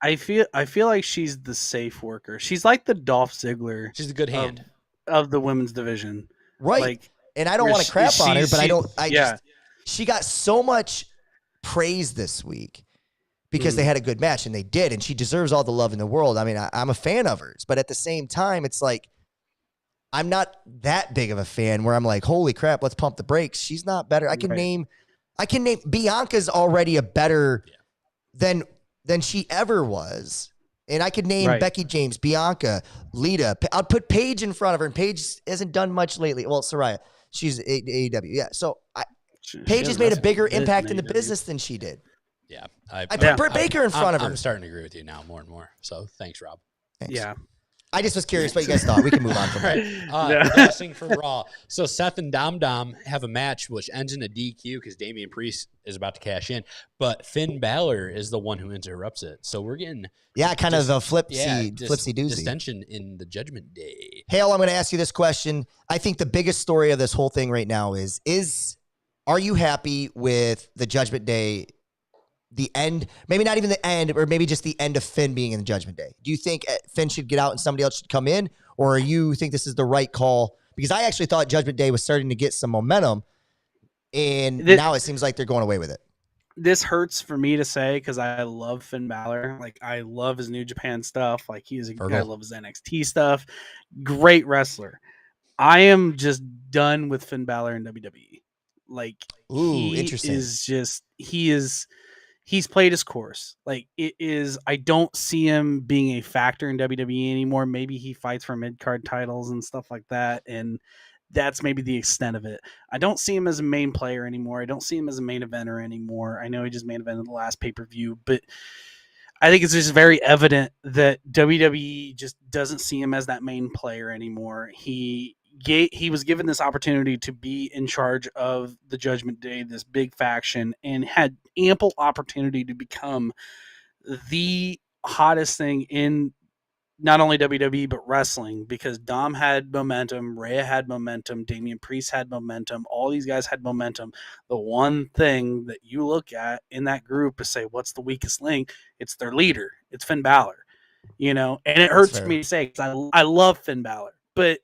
I feel like she's the safe worker. She's like the Dolph Ziggler She's a good hand. of the women's division. Right. Like, And I don't want to crap on her, but yeah. she got so much praise this week because they had a good match, and they did, and she deserves all the love in the world. I mean, I'm a fan of hers, but at the same time, it's like I'm not that big of a fan where I'm like, holy crap, let's pump the brakes. She's not better. I can name Bianca's already a better than she ever was. And I could name Becky James, Bianca, Lita. I'll put Paige in front of her, and Paige hasn't done much lately. Well, Saraya, she's AEW. Yeah. So Paige has made a bigger impact in the business than she did. Yeah. I put Britt Baker in front of her. I'm starting to agree with you now more and more. So thanks, Rob. Thanks. Yeah. I just was curious what you guys thought. We can move on from that. All right. Passing for Raw. So Seth and Dom have a match which ends in a DQ because Damian Priest is about to cash in, but Finn Balor is the one who interrupts it. So we're getting kind of a flipsy doozy. Distension in the Judgment Day. Hale, I'm going to ask you this question. I think the biggest story of this whole thing right now is are you happy with the Judgment Day? The end, maybe not even the end, or maybe just the end of Finn being in the Judgment Day. Do you think Finn should get out and somebody else should come in, or you think this is the right call? Because I actually thought Judgment Day was starting to get some momentum, and now it seems like they're going away with it. This hurts for me to say because I love Finn Balor. Like, I love his New Japan stuff. Like, I love his NXT stuff. Great wrestler. I am just done with Finn Balor in WWE. Like, interesting. He's played his course. Like, I don't see him being a factor in WWE anymore. Maybe he fights for mid-card titles and stuff like that, and that's maybe the extent of it. I don't see him as a main player anymore. I don't see him as a main eventer anymore. I know he just main evented the last pay-per-view, but I think it's just very evident that WWE just doesn't see him as that main player anymore. He was given this opportunity to be in charge of the Judgment Day, this big faction, and had ample opportunity to become the hottest thing in not only WWE, but wrestling, because Dom had momentum, Rhea had momentum, Damian Priest had momentum, all these guys had momentum. The one thing that you look at in that group is say, what's the weakest link? It's their leader. It's Finn Balor, and it hurts for me to say, because I love Finn Balor, but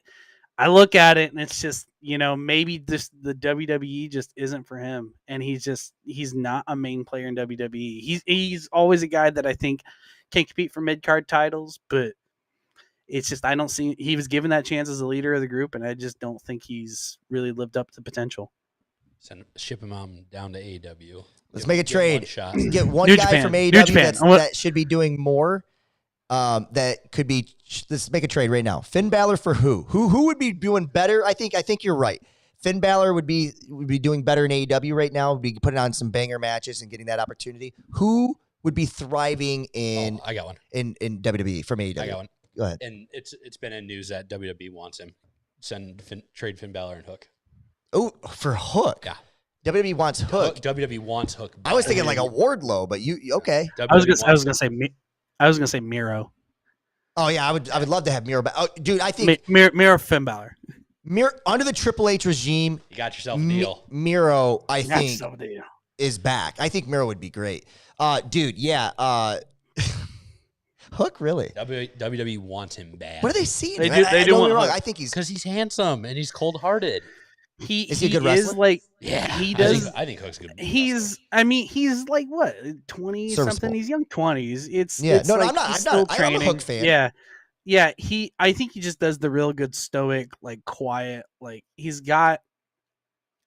I look at it and it's just, maybe the WWE just isn't for him. And he's not a main player in WWE. He's always a guy that I think can compete for mid-card titles, but it's just, I don't see, he was given that chance as a leader of the group, and I just don't think he's really lived up to potential. Ship him on down to AEW. Let's make a trade. Get one New guy Japan. from New AEW Japan. that should be doing more. That could be. Let's make a trade right now. Finn Balor for who? Who would be doing better? I think you're right. Finn Balor would be doing better in AEW right now. Would be putting on some banger matches and getting that opportunity. Who would be thriving in? I got one in WWE from AEW. I got one. Go ahead. And it's been in news that WWE wants him. Trade Finn Balor and Hook. Oh, for Hook. Yeah. WWE wants Hook. WWE wants Hook. I was thinking like a Wardlow, but you okay? I was gonna say Miro. Oh yeah, I would love to have Miro back. Oh, dude, I think Miro Finn Balor. Miro under the Triple H regime. You got yourself a deal. Miro, I think, is back. I think Miro would be great. Dude, yeah. Hook, really? WWE wants him bad. What are they seeing? They do want Hook. I think he's because he's handsome and he's cold-hearted. Is he a good wrestler? Is like, yeah, he does. I think Hook's good. He's like what, 20 something? He's young 20s. It's no, like I'm not. He's still training. I'm a Hook fan. Yeah. I think he just does the real good stoic, like quiet. Like he's got.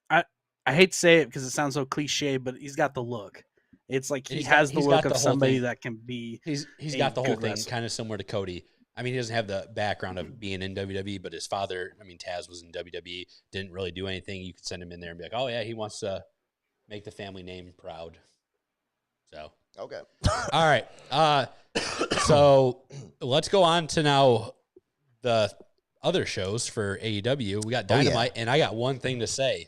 I hate to say it because it sounds so cliche, but he's got the look. It's like he has the look of somebody that can be. He's got the whole thing kind of similar to Cody. I mean, he doesn't have the background of being in WWE, but his father, Taz was in WWE, didn't really do anything. You could send him in there and be like, oh, yeah, he wants to make the family name proud. So. Okay. All right. So let's go on to now the other shows for AEW, we got Oh, yeah. Dynamite, and I got one thing to say.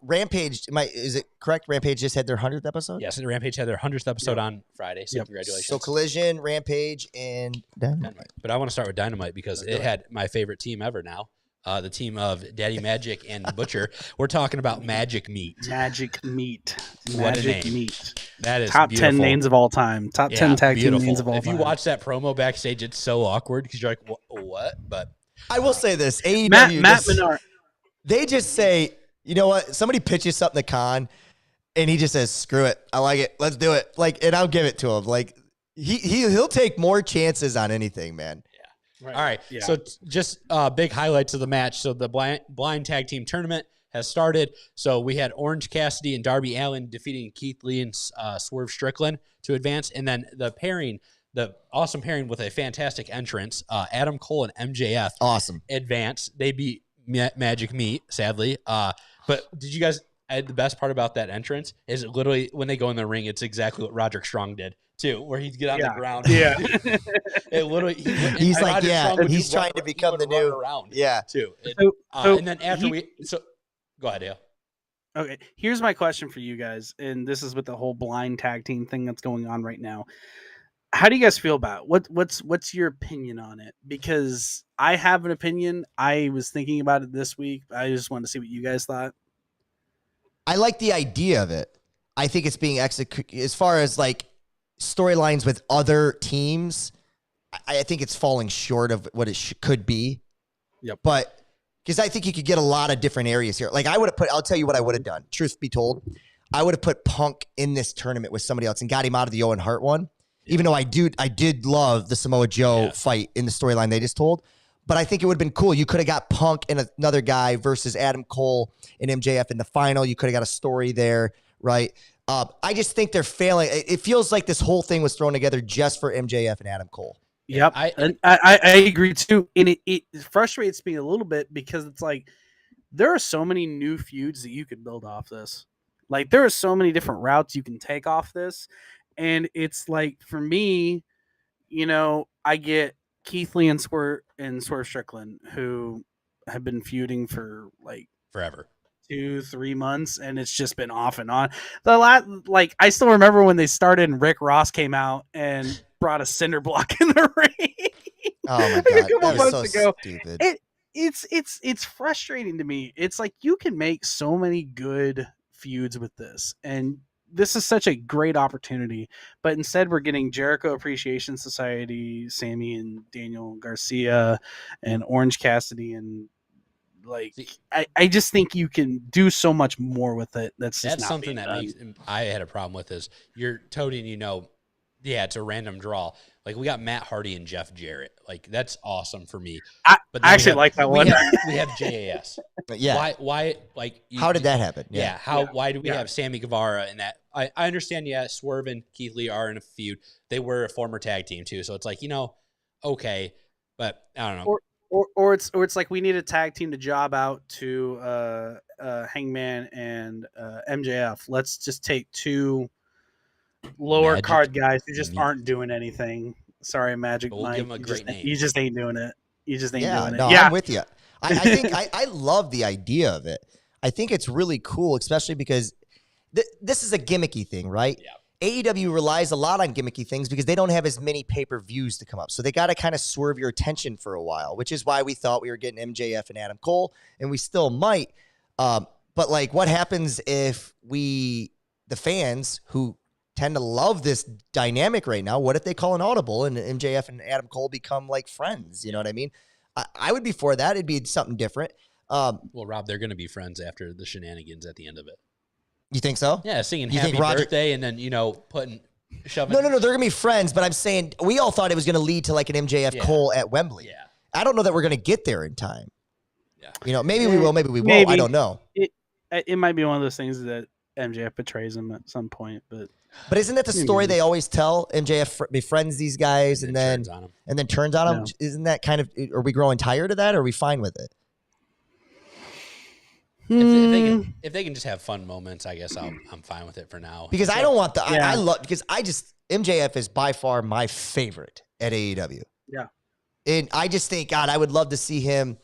Rampage, is it correct? Rampage just had their 100th episode? Yes, Rampage had their 100th episode on Friday, so congratulations. So Collision, Rampage, and Dynamite. But I want to start with Dynamite because it had my favorite team ever now. The team of Daddy Magic and Butcher. We're talking about Magic Meat. Magic Meat. What a Magic name. Meat. That is Top beautiful. 10 names of all time. Top 10 tag team names of all If time. you watch that promo backstage, it's so awkward because you're like, what? But I will say this. AEW, Matt Menard. they just say, you know what? Somebody pitches something to Khan, and he just says, screw it. I like it. Let's do it. Like, and I'll give it to him. Like, he'll take more chances on anything, man. All right. Yeah. So just big highlights of the match. So the blind tag team tournament has started. So we had Orange Cassidy and Darby Allin defeating Keith Lee and Swerve Strickland to advance. And then the awesome pairing with a fantastic entrance, Adam Cole and MJF. Awesome. Advance. They beat Magic Meat, sadly. But did you guys, the best part about that entrance is literally when they go in the ring, it's exactly what Roderick Strong did too, where he'd get on the ground. Yeah. It literally, He's like, he's trying to become the new, around too. And then after go ahead, Dale. Okay, here's my question for you guys, and this is with the whole blind tag team thing that's going on right now. How do you guys feel about it? What's your opinion on it? Because I have an opinion. I was thinking about it this week. I just wanted to see what you guys thought. I like the idea of it. I think it's being executed as far as like storylines with other teams. I think it's falling short of what it could be. Yep. But because I think you could get a lot of different areas here. Like I'll tell you what I would have done. Truth be told, I would have put Punk in this tournament with somebody else and got him out of the Owen Hart one. Even though I did love the Samoa Joe fight in the storyline they just told. But I think it would have been cool. You could have got Punk and another guy versus Adam Cole and MJF in the final. You could have got a story there, right? I just think they're failing. It feels like this whole thing was thrown together just for MJF and Adam Cole. Yep, I agree too. And it frustrates me a little bit because it's like there are so many new feuds that you could build off this. Like there are so many different routes you can take off this. And it's like for me, I get Keith Lee and Swerve Strickland, who have been feuding for like forever. 2-3 months, and it's just been off and on. I still remember when they started and Rick Ross came out and brought a cinder block in the ring. Oh my god, that was so stupid. It's frustrating to me. It's like you can make so many good feuds with this, and this is such a great opportunity, but instead we're getting Jericho Appreciation Society, Sammy and Daniel Garcia, and Orange Cassidy, and I just think you can do so much more with it. That's something that I had a problem with is you're toting, it's a random draw. Like we got Matt Hardy and Jeff Jarrett. Like that's awesome for me. I actually like that one. We have JAS. Yeah. Why? How did that happen? Yeah. Why do we have Sammy Guevara in that? I understand. Yeah, Swerve and Keith Lee are in a feud. They were a former tag team too. So it's like okay, but I don't know. Or it's like we need a tag team to job out to Hangman and MJF. Let's just take two lower card guys who just aren't doing anything. Sorry, Magic Mike. Give him a great name. You just ain't doing it. You just ain't doing it. No, yeah, I'm with you. I think I love the idea of it. I think it's really cool, especially because this is a gimmicky thing, right? Yeah. AEW relies a lot on gimmicky things because they don't have as many pay-per-views to come up. So they got to kind of swerve your attention for a while, which is why we thought we were getting MJF and Adam Cole, and we still might. But like, what happens if the fans who tend to love this dynamic right now, what if they call an audible and MJF and Adam Cole become like friends? You know what I mean? I would be for that. It'd be something different. Well, Rob, they're going to be friends after the shenanigans at the end of it. You think so? Yeah, singing Happy Birthday and then, shoving. No, they're going to be friends, but I'm saying we all thought it was going to lead to like an MJF Cole at Wembley. Yeah. I don't know that we're going to get there in time. Yeah. Maybe we will, maybe we won't. I don't know. It might be one of those things that MJF betrays him at some point, but isn't that the story they always tell? MJF befriends these guys and then turns on them. No. Isn't that kind of? Are we growing tired of that? Or are we fine with it? If they can just have fun moments, I guess I'm fine with it for now. Because I don't want the I love because MJF is by far my favorite at AEW. Yeah. And I just think, God, I would love to see him,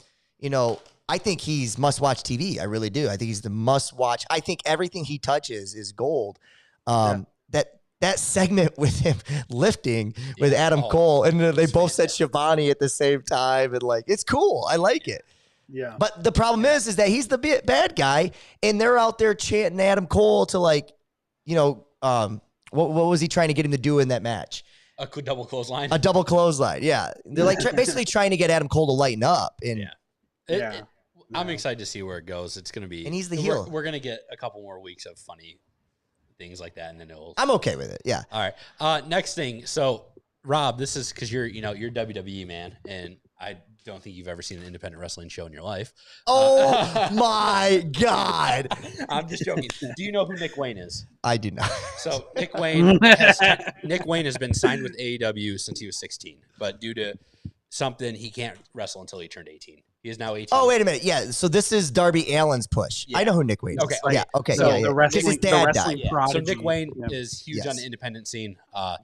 I think he's must-watch TV. I really do. I think he's the must-watch. I think everything he touches is gold. That segment with him lifting with Adam Cole, and they both said Shivani at the same time, and it's cool. I like it. Yeah. But the problem is that he's the bad guy, and they're out there chanting Adam Cole to what was he trying to get him to do in that match? A double clothesline. A double clothesline. Yeah, they're basically trying to get Adam Cole to lighten up. And I'm excited to see where it goes. It's going to be, and he's the heel. We're going to get a couple more weeks of funny things like that, and then I'm okay with it. Yeah. All right. Next thing. So, Rob, this is because you're WWE man, and I don't think you've ever seen an independent wrestling show in your life. Oh my God! I'm just joking. Do you know who Nick Wayne is? I do not. So Nick Wayne has been signed with AEW since he was 16, but due to something, he can't wrestle until he turned 18. He is now 18. Oh, wait a minute. Yeah. So this is Darby Allin's push. Yeah. I know who Nick Wayne is. Okay. Yeah. Okay. So yeah. the wrestling, his dad the wrestling died. prodigy. So Nick Wayne is huge on the independent scene.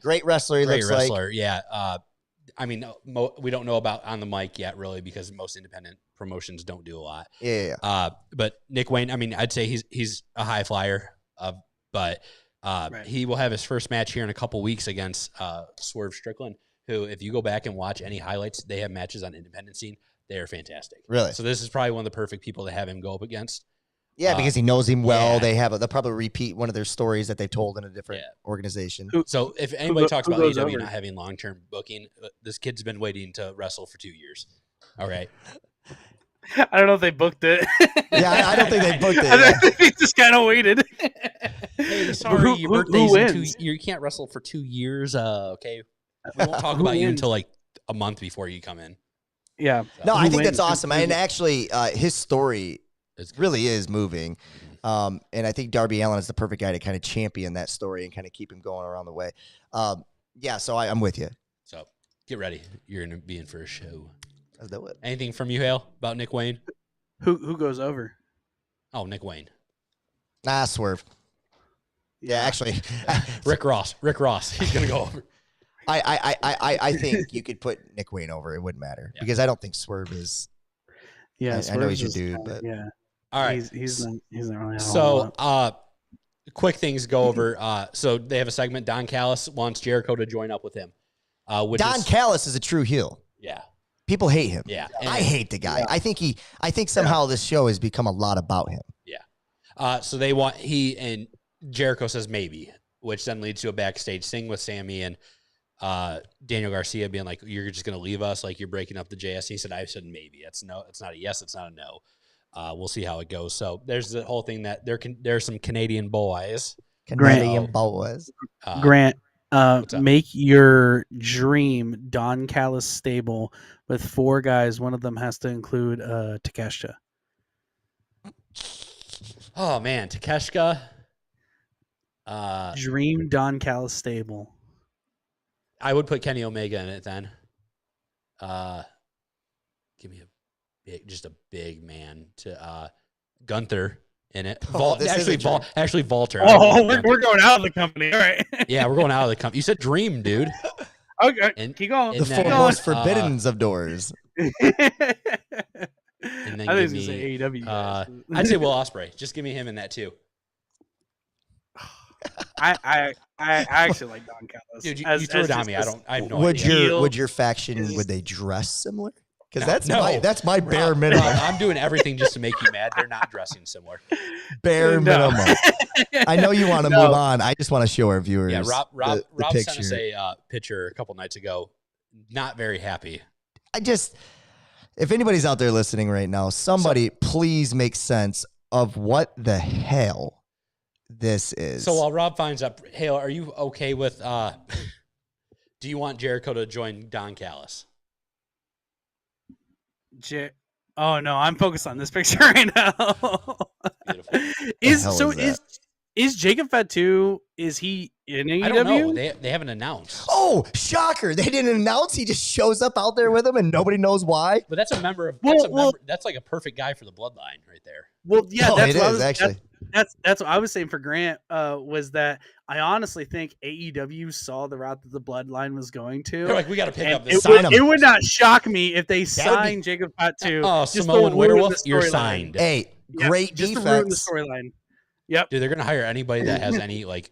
Great wrestler. He Great looks wrestler. like. Yeah. I mean, we don't know about on the mic yet, really, because most independent promotions don't do a lot. Yeah. But Nick Wayne, I mean, I'd say he's a high flyer, but he will have his first match here in a couple weeks against Swerve Strickland, who, if you go back and watch any highlights, they have matches on independent scene. They are fantastic. Really? So this is probably one of the perfect people to have him go up against. Yeah, because he knows him well. Yeah. They'll probably repeat one of their stories that they've told in a different organization. So if anybody talks about goes AEW over? not having long-term booking, this kid's been waiting to wrestle for 2 years. All right. I don't know if they booked it. Yeah, I don't think they booked it. I think they just kind of waited. Hey, sorry, your birthday's in 2 years. You can't wrestle for 2 years. Okay. We won't talk about you until a month before you come in. Yeah. No, Who I think wins? that's awesome. And actually, his story really is moving. And I think Darby Allin is the perfect guy to kind of champion that story and kind of keep him going around the way. So I'm with you. So get ready. You're going to be in for a show. Let's do it. Anything from you, Hale, about Nick Wayne? Who goes over? Oh, Nick Wayne. Swerve. Yeah, actually. Rick Ross. He's going to go over. I think you could put Nick Wayne over. It wouldn't matter because I don't think Swerve is. Yeah, I know he's your dude, but yeah. All right. He's not really. So, quick things go over. So they have a segment. Don Callis wants Jericho to join up with him. Don Callis is a true heel. Yeah. People hate him. Yeah. I hate the guy. Yeah. I think somehow this show has become a lot about him. Yeah. So they want and Jericho says maybe, which then leads to a backstage thing with Sammy and Daniel Garcia being like, "You're just gonna leave us? Like you're breaking up the JS?" He said, "I said maybe. It's no. It's not a yes. It's not a no. We'll see how it goes." So there's the whole thing that there's some Canadian boys. Canadian boys. Grant, make your dream Don Callis stable with 4 guys. One of them has to include Takeshita. Oh man, Takeshita. Dream Don Callis stable. I would put Kenny Omega in it then. Give me a big man to Gunther in it. Actually, Walter. Oh, we're going out of the company. All right. Yeah, we're going out of the company. You said dream, dude. Okay, and, keep going. The 4 most forbidden of doors. And then I think give it's me, AEW. I'd say Will Ospreay. Just give me him in that too. I actually like Don Callis. Dude, you threw it on me. I have no idea. Would your faction would they dress similar? Because that's my bare minimum. I'm doing everything just to make you mad. They're not dressing similar. Bare minimum. I know you want to move on. I just want to show our viewers. Yeah, Rob the sent us a picture a couple nights ago. Not very happy. If anybody's out there listening right now, somebody please make sense of what the hell this is. So while Rob finds up, Hale, are you okay with? Do you want Jericho to join Don Callis? Oh no, I'm focused on this picture right now. Beautiful. Is Jacob Fatu? Is he in I don't know. AEW? They haven't announced. Oh, shocker! They didn't announce. He just shows up out there with him, and nobody knows why. But that's a member of. Well, That's like a perfect guy for the Bloodline right there. Well, yeah, Oh, that's it what I is, was, actually. That's what I was saying for Grant. Was that I honestly think AEW saw the route that the Bloodline was going to. They're like, we got to pick And up this. Sign him. it would not shock me if they would be- signed Jacob Fatu. Oh, just to Samoan ruin the Werewolf, you're storyline. signed. Hey, Yeah, great just to ruin the defense. storyline. Yep. Dude, they're gonna hire anybody that has any like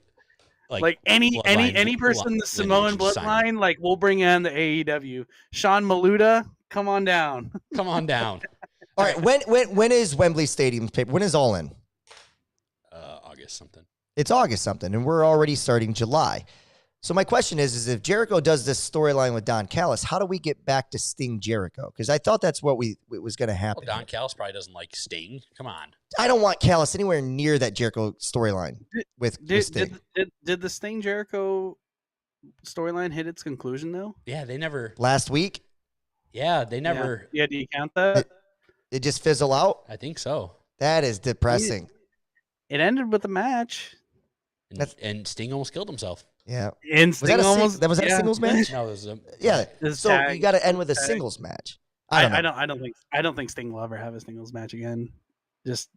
any bloodline- person in the Samoan lineage, just sign bloodline, like we'll bring in the AEW. Sean Maluda, come on down. them. Come on down. All right, when is Wembley Stadium paper? When is All In? August something. It's August something, and we're already starting July. So my question is if Jericho does this storyline with Don Callis, how do we get back to Sting Jericho? Because I thought that's what was going to Well, happen. Don Callis probably doesn't like Sting. Come on. I don't want Callis anywhere near that Jericho storyline with Sting. Did the Sting Jericho storyline hit its conclusion though? Yeah, they never. Last week, Yeah, they never. Yeah, do you count that? it just fizzled out. I think so. That is depressing. It ended with a match. And Sting almost killed himself. Yeah. And Was Sting that a, almost that was that a yeah. singles match? No, it was Yeah. This So tag- you got to end with a tag. singles match. I don't know. I don't think Sting will ever have a singles match again. Just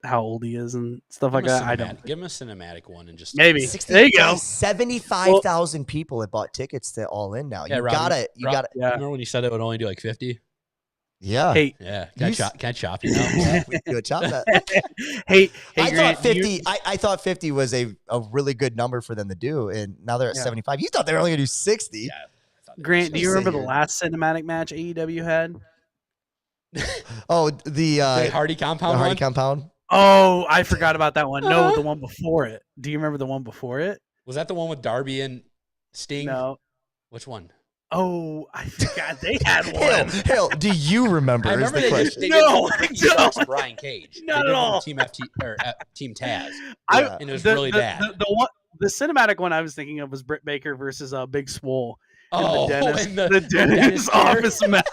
how old he is and stuff like that. I don't. Give him a cinematic one and just Maybe. There you go. 75,000 people have bought tickets to All In now. Yeah, You Rob, gotta. Yeah. Remember when you said it would only do like 50? Yeah. Hey, Yeah, You can't chop you know. Yeah, we could chop that. hey, I Grant, thought do you- 50. I thought 50 was a really good number for them to do, and now they're at Yeah. 75. You thought they were only gonna do 60. Yeah. I thought they Grant, were do you remember the weird. last cinematic match AEW had? Oh, the The Hardy the compound Hardy one? compound. Oh, I forgot about that one. No, the one before it. Do you remember the one before it? Was that the one with Darby and Sting? No. Which one? Oh, I forgot they had Hill, one. Hill, do you remember? I is remember the they question. did No, one with no. East Brian Cage. Not They at did one all. with Team FT or Team Taz. Yeah. And it was really bad. The cinematic one I was thinking of was Britt Baker versus Big Swole Oh, in the dentist, and the dentist chair. office match.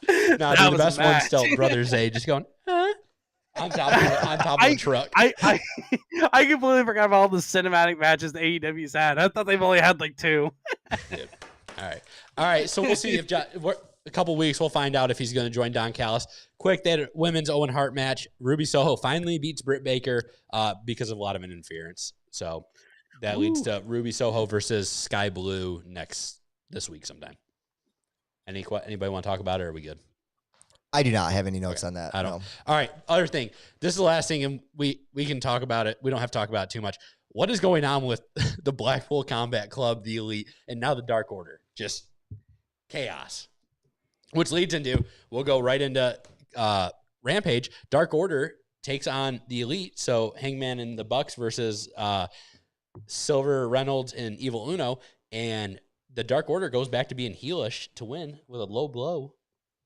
Nah, That dude, the was a best one's match. still Brothers A just going, huh? On top of the truck. I completely forgot about all the cinematic matches the AEW's had. I thought they've only had like 2. All right. So we'll see if a couple weeks we'll find out if he's going to join Don Callis. Quick, they had a women's Owen Hart match. Ruby Soho finally beats Britt Baker because of a lot of interference. So that leads to Ruby Soho versus Sky Blue this week sometime. Anybody want to talk about it? Or are we good? I do not have any notes Okay. on that. I don't. no. All right. Other thing. This is the last thing, and we can talk about it. We don't have to talk about it too much. What is going on with the Blackpool Combat Club, the Elite, and now the Dark Order? Just chaos. Which leads into, we'll go right into Rampage. Dark Order takes on the Elite. So Hangman and the Bucks versus Silver, Reynolds, and Evil Uno. And the Dark Order goes back to being heelish to win with a low blow.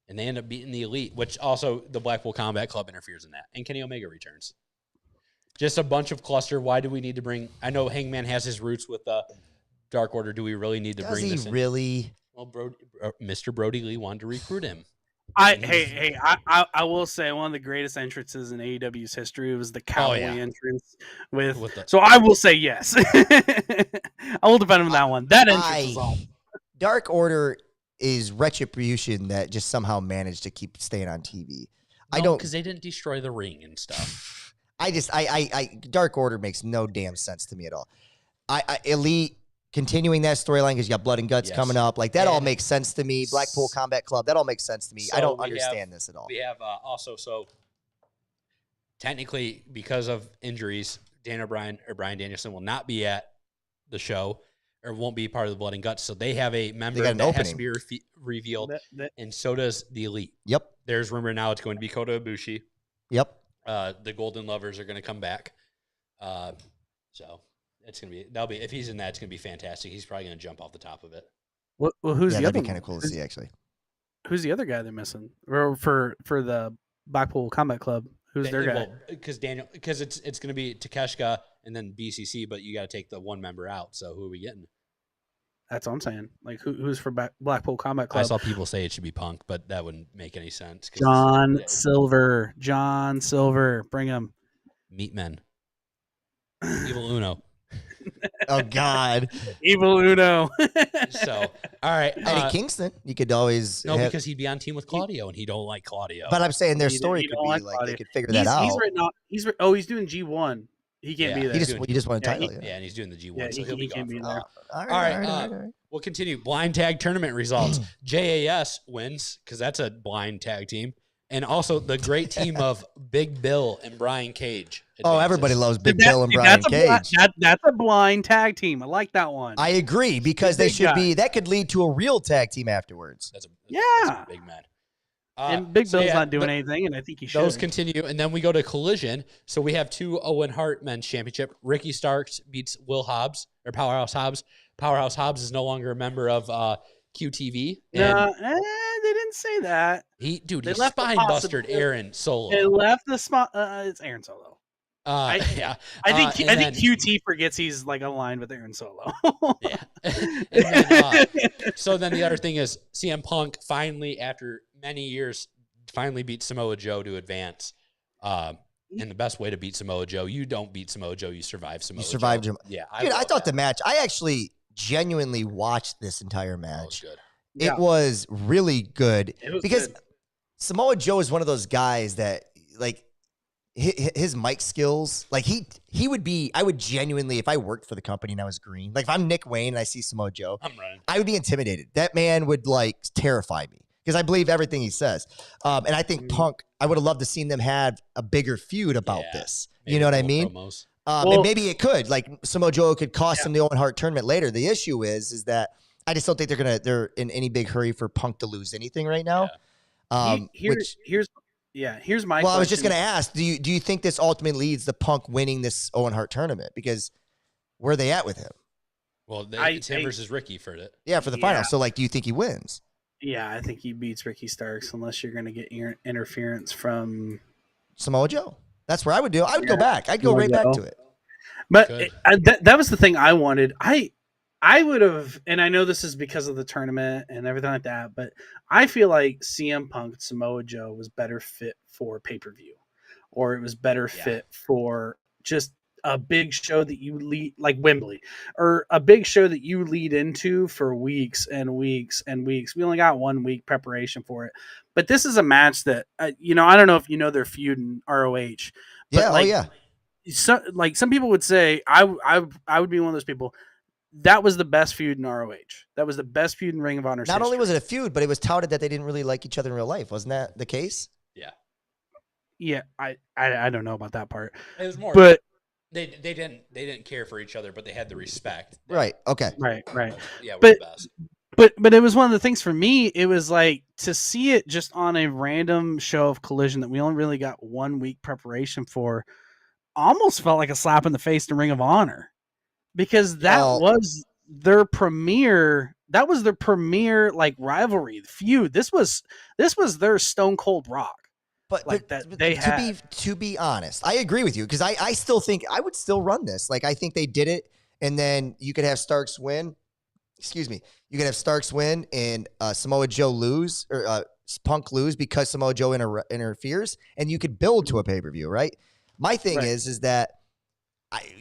And they end up beating the Elite, which also the Blackpool Combat Club interferes in that. And Kenny Omega returns. Just a bunch of cluster. Why do we need to bring... I know Hangman has his roots with Dark Order. Do we really need to Does bring he this in? really? Well, Mr. Brody Lee wanted to recruit him. I will say one of the greatest entrances in AEW's history was the cowboy yeah. entrance with the- so I will say yes. I will defend him on that one. That entrance is all. Dark Order is retribution that just somehow managed to keep staying on TV. I don't. because they didn't destroy the ring and stuff. Dark Order makes no damn sense to me at all. Elite continuing that storyline because you got Blood and Guts Yes. coming up. Like that all And- makes sense to me. Blackpool Combat Club, that all makes sense to me. I So don't we understand this at all. We have also technically because of injuries, Brian Danielson will not be at the show or won't be part of the Blood and Guts. So they have a member got an that has to opening. be revealed, That- and so does the Elite. Yep. There's rumor now it's going to be Kota Ibushi. Yep. The Golden Lovers are going to come back. So it's going to be if he's in that, it's going to be fantastic. He's probably going to jump off the top of it. well, who's Yeah, the that'd other be kind of cool to see actually. Who's the other guy they're missing? Or for the Blackpool Combat Club? Who's their guy? Because it's going to be Takeshka and then BCC, but you got to take the one member out. So who are we getting? That's what I'm saying. Like who's for Blackpool Combat Club? I saw people say it should be Punk, but that wouldn't make any sense. 'cause John it's- Silver. John Silver. Bring him. Meat Men. Evil Uno. Oh God, Evil Uno. So, all right. Eddie Kingston. You could always No, have- because he'd be on team with Claudio, and he don't like Claudio. But I'm saying their He story don't could be like like Claudio. they could figure that out. He's written out. He's doing G1. He can't Yeah. be there. He just won a Yeah, title. yeah, and he's doing the G1, Yeah, so he'll he be can't gone be for a there. while. All All right, we'll continue. Blind tag tournament results. JAS wins because that's a blind tag team. And also the great team of Big Bill and Brian Cage. Oh, advances. everybody loves Big That- Bill and Brian that's Cage. that's a blind tag team. I like that one. I agree because they Big should guy. be. That could lead to a real tag team afterwards. That's a Yeah. big man. and Big so Bill's yeah, not doing anything, and I think he should. Those continue, and then we go to Collision. So we have two Owen Hart Men's Championship. Ricky Starks beats Will Hobbs or Powerhouse Hobbs. Powerhouse Hobbs is no longer a member of QTV. And They didn't say that. he they he left the spine busted possibility. Aaron Solo. They left the spot. It's Aaron Solo. Yeah, I think and QT forgets he's like aligned with Aaron Solo. Yeah. And then, so then the other thing is CM Punk finally, after many years, finally beat Samoa Joe to advance. And the best way to beat Samoa Joe, you don't beat Samoa Joe, you survive Samoa You survived Joe. him. Yeah. Dude, I love thought that. the match. I actually genuinely watched this entire That was match. good. Yeah. It was really good It was because good. Samoa Joe is one of those guys that like his mic skills. Like he would be. I would genuinely, if I worked for the company and I was green, like if I'm Nick Wayne and I see Samoa Joe, I'm running. I would be intimidated. That man would like terrify me because I believe everything he says. And I think Punk, I would have loved to seen them have a bigger feud about Yeah, this. Maybe You know what I couple mean? promos. And Well- maybe it could. Like Samoa Joe could cost them the Owen Hart tournament later. The issue is that I just don't think they're in any big hurry for Punk to lose anything right now. Here's my. Well, I was just question. going to ask, do you think this ultimately leads to Punk winning this Owen Hart tournament? Because where are they at with him? Well, it's him I- versus Ricky for it. Yeah, for the Yeah. final. So, like, do you think he wins? Yeah, I think he beats Ricky Starks unless you're going to get interference from. Samoa Joe. That's where I would do. I would go Yeah. back. I'd go Samoa right back Joe. to it. But Good. that was the thing I wanted. I would have, and I know this is because of the tournament and everything like that, but I feel like CM Punk Samoa Joe was better fit for pay per view, or it was better Yeah. fit for just a big show that you lead, like Wembley, or a big show that you lead into for weeks and weeks and weeks. We only got 1 week preparation for it, but this is a match that I don't know if you know their feud in ROH. But Yeah. like, Oh, yeah. Some people would say I would be one of those people. That was the best feud in ROH. That was the best feud in Ring of Honor. Not only was it a feud, but it was touted that they didn't really like each other in real life. Wasn't that the case? yeah, I don't know about that part, It was more, but they didn't care for each other, but they had the respect. Right. Okay. right. Yeah, we're But- the best. But it was one of the things for me. It was like to see it just on a random show of Collision that we only really got 1 week preparation for. Almost felt like a slap in the face to Ring of Honor, because that Well- was their premiere. That was their premiere like rivalry feud. This was their Stone Cold Rock. But, Like but that they to be honest, I agree with you because I still think I would still run this. Like I think they did it, and then you could have Starks win. Excuse me, you could have Starks win and Samoa Joe lose or Punk lose because Samoa Joe interferes, and you could build to a pay per view, right? My thing Right. is that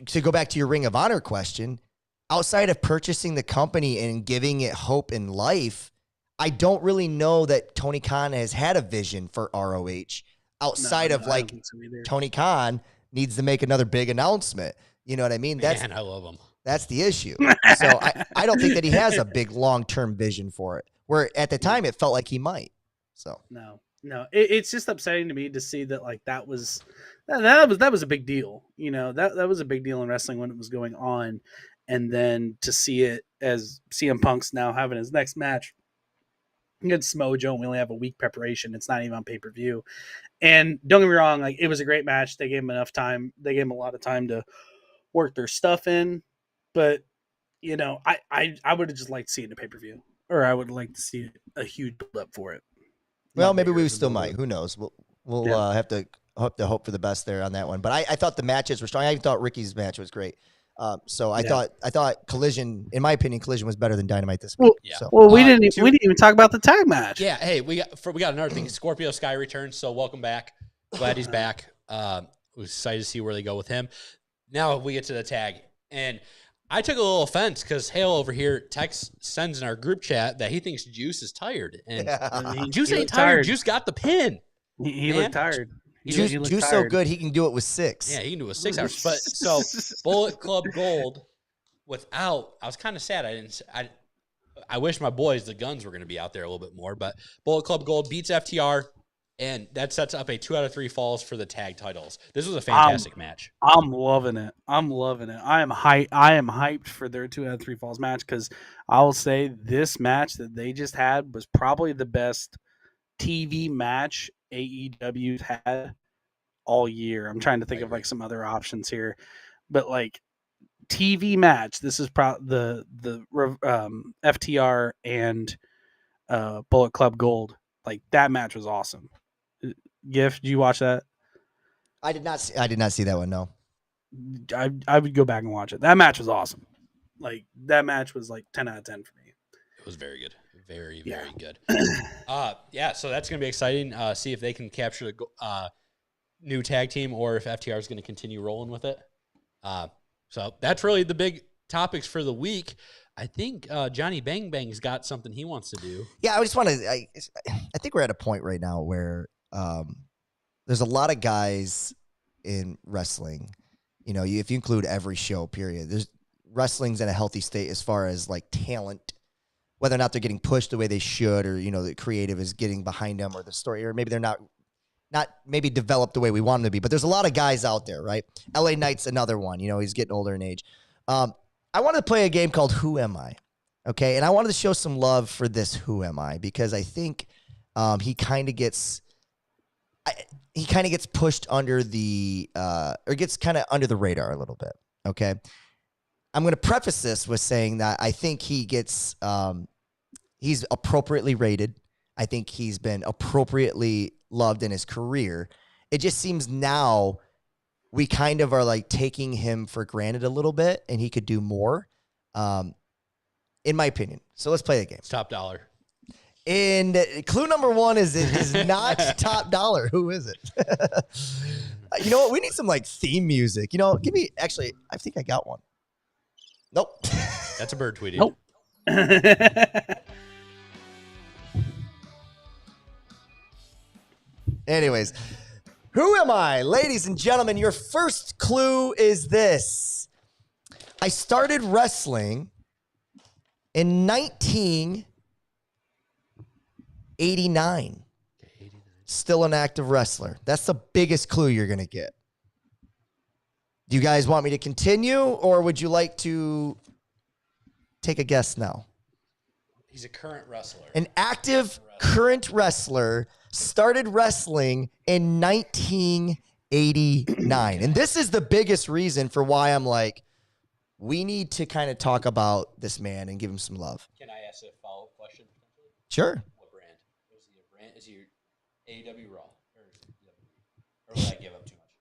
to go back to your Ring of Honor question, outside of purchasing the company and giving it hope in life, I don't really know that Tony Khan has had a vision for ROH outside No, of I don't like think so either. Tony Khan needs to make another big announcement. You know what I mean? That's Man, I love him. that's the issue. So I don't think that he has a big long-term vision for it. Where at the time it felt like he might. So No. It's just upsetting to me to see that like that was a big deal. You know, that was a big deal in wrestling when it was going on, and then to see it as CM Punk's now having his next match against Samoa Joe, and we only have a week preparation. It's not even on pay-per-view. And don't get me wrong, like it was a great match. They gave him enough time. They gave him a lot of time to work their stuff in. But you know, I would have just liked to see it in a pay-per-view, or I would like to see a huge build up for it. well, Not maybe bigger we than still the- might. Who knows? We'll Yeah. have to hope for the best there on that one. But I thought the matches were strong. I thought Ricky's match was great. So I Yeah. thought Collision, in my opinion, Collision was better than Dynamite this week. Well, Yeah. So Well, we Uh, didn't two- we didn't even talk about the tag match. Yeah, hey, we got another thing. Scorpio Sky returns, so welcome back. Glad he's back. We're excited to see where they go with him. Now we get to the tag, and I took a little offense because Hale over here sends in our group chat that he thinks Juice is tired. And Juice He ain't looked tired. Juice got the pin. He Man. looked tired. Juice looked so tired. good he can do it with 6. Yeah, he can do a 6 hours. But so Bullet Club Gold without, I was kind of sad. I wish my boys, the Guns, were going to be out there a little bit more. But Bullet Club Gold beats FTR, and that sets up a 2 out of 3 falls for the tag titles. This was a fantastic match. I'm loving it. I am hyped for their 2 out of 3 falls match because I will say this match that they just had was probably the best TV match AEW's had all year. I'm trying to think of like some other options here, but like TV match. This is the FTR and Bullet Club Gold. Like that match was awesome. Gift, did you watch that? I did not see that one. No. I would go back and watch it. That match was awesome. Like that match was like 10 out of 10 for me. It was very good. Very good. So that's going to be exciting. See if they can capture the new tag team or if FTR is going to continue rolling with it. So that's really the big topics for the week. I think Johnny Bang Bang's got something he wants to do. Yeah, I just want to. I think we're at a point right now where there's a lot of guys in wrestling. You know, if you include every show, period. There's wrestling's in a healthy state as far as like talent, whether or not they're getting pushed the way they should, or the creative is getting behind them, or the story, or maybe they're not maybe developed the way we want them to be. But there's a lot of guys out there, right? LA Knight's another one. He's getting older in age. I wanted to play a game called Who Am I? Okay, and I wanted to show some love for this Who Am I, because I think he kind of gets pushed under the or gets kind of under the radar a little bit. Okay, I'm going to preface this with saying that I think he gets he's appropriately rated. I think he's been appropriately loved in his career. It just seems now we kind of are like taking him for granted a little bit, and he could do more, in my opinion. So let's play the game. It's top dollar. And clue number 1 is not top dollar. Who is it? You know what? We need some like theme music. Give me. Actually, I think I got one. Nope. That's a bird tweeting. Nope. Anyways, who am I? Ladies and gentlemen, your first clue is this. I started wrestling in 1989. Still an active wrestler. That's the biggest clue you're going to get. Do you guys want me to continue, or would you like to take a guess now? He's a current wrestler. An active current wrestler, started wrestling in 1989. And this is the biggest reason for why I'm like, we need to kind of talk about this man and give him some love. Can I ask a follow-up question? Sure. What brand? Is he a brand? Is he AEW Raw? Or would I give up too much?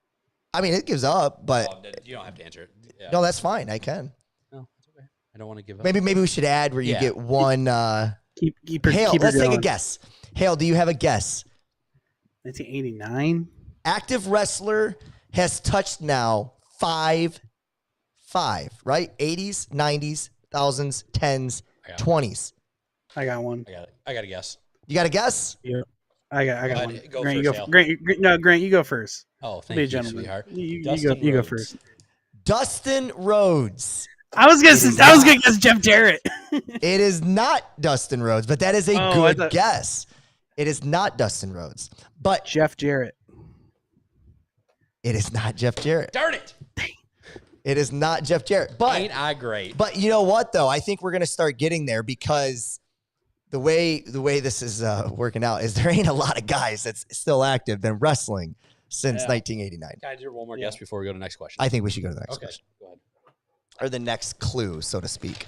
I mean, it gives up, but You don't have to answer it. Yeah. no, that's fine. I can. No, it's okay. I don't want to give up. Maybe we should add where you get one. Keep Hale, keep let's her take a going. guess. Hale, do you have a guess? 1989. Active wrestler has touched now five, right? 80s, 90s, 1000s, 10s, 20s. I got one. I got a guess. You got a guess? Yeah. I got ahead, one. go Grant, first, you Hale. Grant, you go first. Oh, Be thank a you, gentleman. sweetheart. You Dustin go Rhodes. first. Dustin Rhodes. I was gonna guess Jeff Jarrett. It is not Dustin Rhodes, but that is a Oh, good guess. It is not Dustin Rhodes, but Jeff Jarrett. it is not Jeff Jarrett. Darn it! It is not Jeff Jarrett. But Ain't I great? But you know what, though? I think we're going to start getting there, because the way this is working out is there ain't a lot of guys that's still active been wrestling since 1989. Can I do one more guess before we go to the next question? I think we should go to the next Okay, question. go ahead. Or the next clue, so to speak.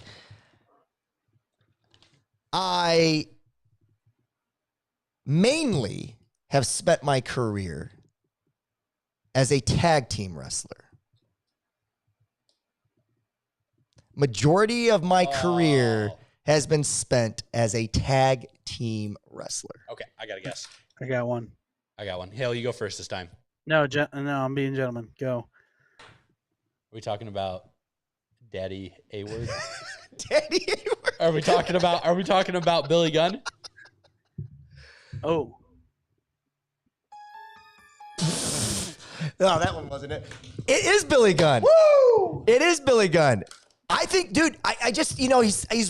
I mainly have spent my career as a tag team wrestler. Majority of my career has been spent as a tag team wrestler. Okay, I got a guess. I got one. Hale, you go first this time. No, I'm being gentleman. Go. Are we talking about Daddy A-word? Daddy A-word. Are we talking about Billy Gunn? Oh, No, that one wasn't it. It is Billy Gunn. Woo! It is Billy Gunn. I think, dude, I just, he's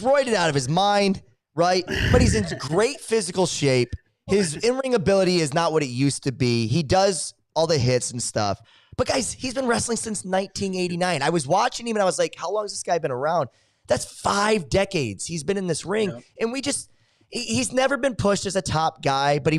roided out of his mind, right? But he's in great physical shape. His in-ring ability is not what it used to be. He does all the hits and stuff. But guys, he's been wrestling since 1989. I was watching him and I was like, how long has this guy been around? That's 5 decades he's been in this ring. Yep. And he's never been pushed as a top guy, but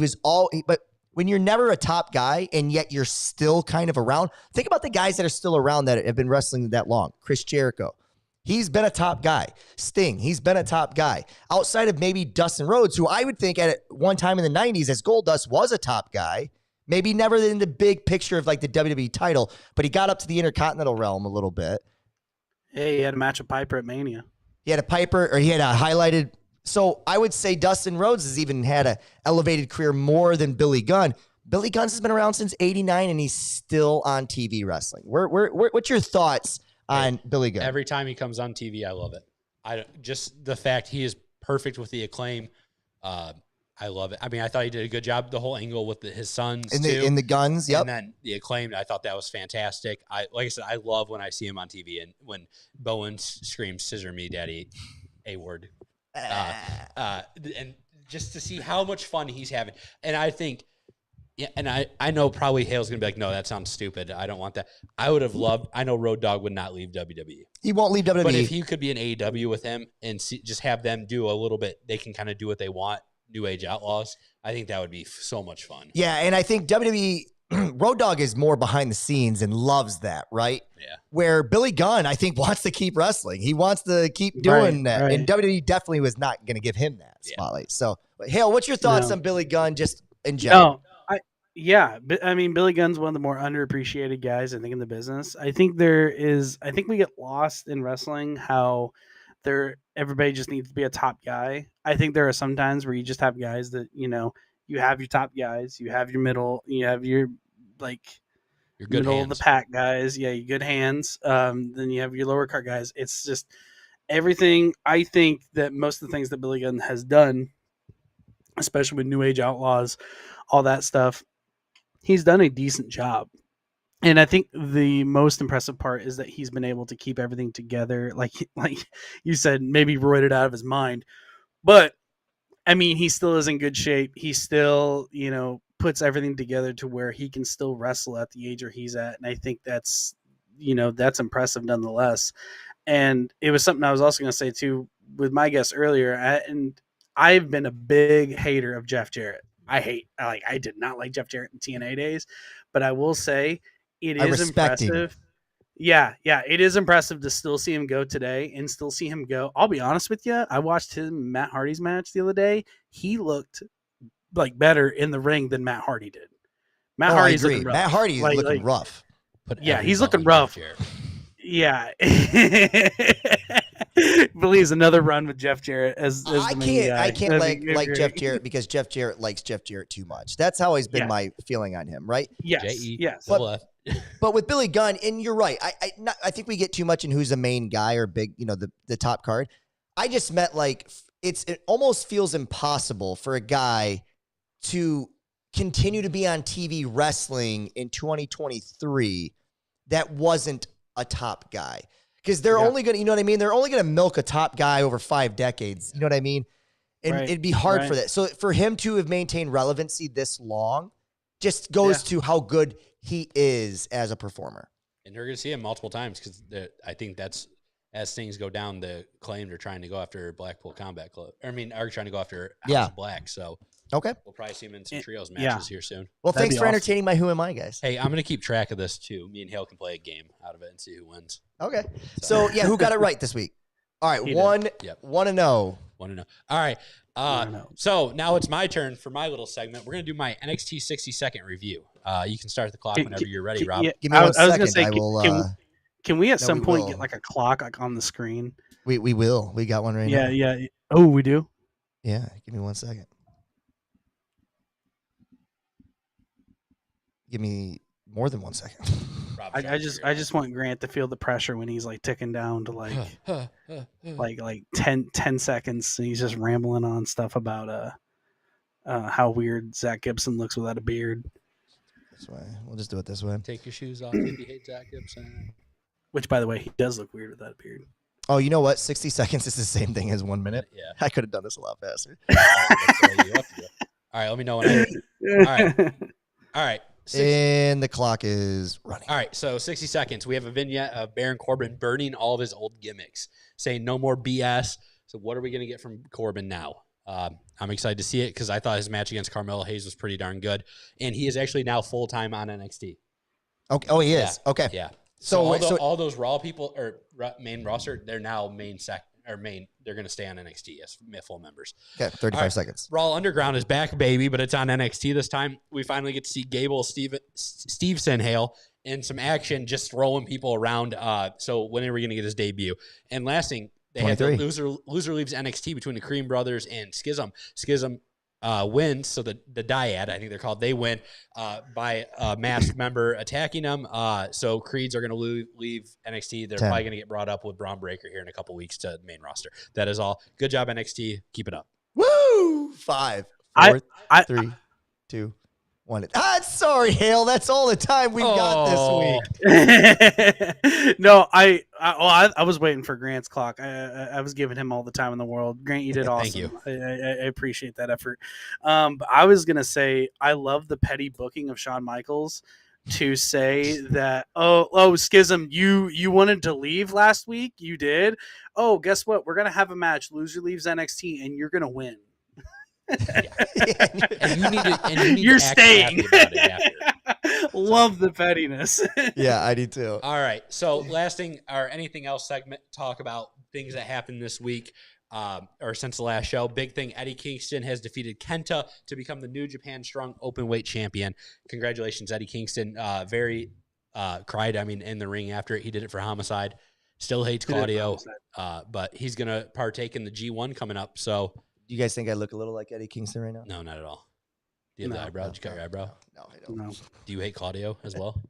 but when you're never a top guy and yet you're still kind of around, think about the guys that are still around that have been wrestling that long. Chris Jericho, he's been a top guy. Sting, he's been a top guy. Outside of maybe Dustin Rhodes, who I would think at one time in the 90s as Goldust was a top guy, maybe never in the big picture of like the WWE title, but he got up to the Intercontinental realm a little bit. Hey, he had a match with Piper at Mania. He had a highlighted. So I would say Dustin Rhodes has even had an elevated career more than Billy Gunn. Billy Gunn has been around since '89, and he's still on TV wrestling. What's your thoughts on Billy Gunn? Every time he comes on TV, I love it. Just the fact he is perfect with the Acclaim. I love it. I mean, I thought he did a good job. The whole angle with his sons in the Guns, yep. And then the Acclaimed, I thought that was fantastic. Like I said, I love when I see him on TV and when Bowen screams "Scissor me, Daddy," A-word. And just to see how much fun he's having. And I think, yeah, and I know probably Hale's going to be like, no, that sounds stupid. I don't want that. I would have loved, I know Road Dogg would not leave WWE. He won't leave WWE. But if he could be an AEW with him and just have them do a little bit, they can kind of do what they want, New Age Outlaws, I think that would be so much fun. Yeah, and I think WWE, Road Dogg is more behind the scenes and loves that, right? Yeah. Where Billy Gunn, I think, wants to keep wrestling. He wants to keep doing that. Right. And WWE definitely was not going to give him that spotlight. So, Hale, what's your thoughts on Billy Gunn just in general? I mean, Billy Gunn's one of the more underappreciated guys, I think, in the business. I think we get lost in wrestling how everybody just needs to be a top guy. I think there are some times where you just have guys that, you have your top guys, you have your middle, you have your your good middle hands. of the pack guys. Yeah, your good hands. Then you have your lower card guys. It's just everything. I think that most of the things that Billy Gunn has done, especially with New Age Outlaws, all that stuff, he's done a decent job. And I think the most impressive part is that he's been able to keep everything together. Like you said, maybe roided out of his mind, but I mean, he still is in good shape. He still, puts everything together to where he can still wrestle at the age where he's at. And I think that's impressive nonetheless. And it was something I was also going to say too, with my guest earlier. And I've been a big hater of Jeff Jarrett. I did not like Jeff Jarrett in TNA days, but I will say it is impressive. Yeah, it is impressive to still see him go today and still see him go. I'll be honest with you. I watched him Matt Hardy's match the other day. He looked like better in the ring than Matt Hardy did. Matt Hardy's looking rough. Matt Hardy is looking rough. He's looking rough. Yeah. Believes another run with Jeff Jarrett as I can't like Jeff Jarrett because Jeff Jarrett likes Jeff Jarrett too much. That's always been my feeling on him, right? Yes. But with Billy Gunn, and you're right, I think we get too much in who's the main guy or big, the top card. I just meant it almost feels impossible for a guy to continue to be on TV wrestling in 2023 that wasn't a top guy. Because they're only going to, you know what I mean? They're only going to milk a top guy over 5 decades. You know what I mean? And it'd be hard for that. So for him to have maintained relevancy this long just goes to how good he is as a performer. And you're going to see him multiple times because I think that's, as things go down, the Acclaimed are trying to go after Blackpool Combat Club. Are trying to go after House of Black. So okay, we'll probably see him in some trios matches here soon. Well, thanks for entertaining my Who Am I, guys. Hey, I'm going to keep track of this too. Me and Hale can play a game out of it and see who wins. Okay. So who got it right this week? All right, 1-0. 1-0. All right. So now it's my turn for my little segment. We're going to do my NXT 60-second review. You can start the clock whenever you're ready, Rob. Give me 1 second. Can we at some point get a clock on the screen? We will. We got one right now. Yeah. Oh, we do? Yeah. Give me 1 second. Give me more than 1 second. Rob's I trying to just figure it I just want Grant to feel the pressure when he's like ticking down to like 10 seconds, and he's just rambling on stuff about how weird Zach Gibson looks without a beard. This way. We'll just do it this way. Take your shoes off if you hate Zach Gibson. Which, by the way, he does look weird without a beard. Oh, you know what? 60 seconds is the same thing as 1 minute. Yeah. I could have done this a lot faster. All right, let me know when All right. And the clock is running. All right, so 60 seconds. We have a vignette of Baron Corbin burning all of his old gimmicks, saying no more BS. So what are we going to get from Corbin now? I'm excited to see it because I thought his match against Carmelo Hayes was pretty darn good. And he is actually now full-time on NXT. Okay. Oh, he is. Yeah. Okay. Yeah. So, all those Raw people or main roster, they're now they're going to stay on NXT as full members. Okay, 35 right. seconds. Raw Underground is back, baby, but it's on NXT this time. We finally get to see Gable Stevenson Hale in some action, just throwing people around. So when are we going to get his debut? And last thing, they had the loser leaves NXT between the Cream Brothers and Schism. Schism wins, so the dyad, I think they're called, they win by a masked member attacking them. So Creeds are going to leave NXT. They're probably going to get brought up with Braun Breaker here in a couple weeks to the main roster. That is all. Good job, NXT. Keep it up. Woo! 5, 4, 3, 2, 1. Sorry, Hale. That's all the time we've got this week. No, I was waiting for Grant's clock. I was giving him all the time in the world. Grant, you did awesome. Thank you. I appreciate that effort. But I was gonna say I love the petty booking of Shawn Michaels to say that Schism, you wanted to leave last week. You did. Oh, guess what? We're gonna have a match. Loser leaves NXT, and you're gonna win. And you need to You're act staying. happy about it after. Love the pettiness. Yeah, I do too. All right. So last thing or anything else segment, talk about things that happened this week or since the last show. Big thing, Eddie Kingston has defeated Kenta to become the New Japan Strong Openweight Champion. Congratulations, Eddie Kingston. Very cried, in the ring after it. He did it for Homicide. Still hates Claudio, but he's going to partake in the G1 coming up. So Do you guys think I look a little like Eddie Kingston right now? no, not at all. Do you have the eyebrow? Did you cut your eyebrow? No, I don't. No. Do you hate Claudio as well?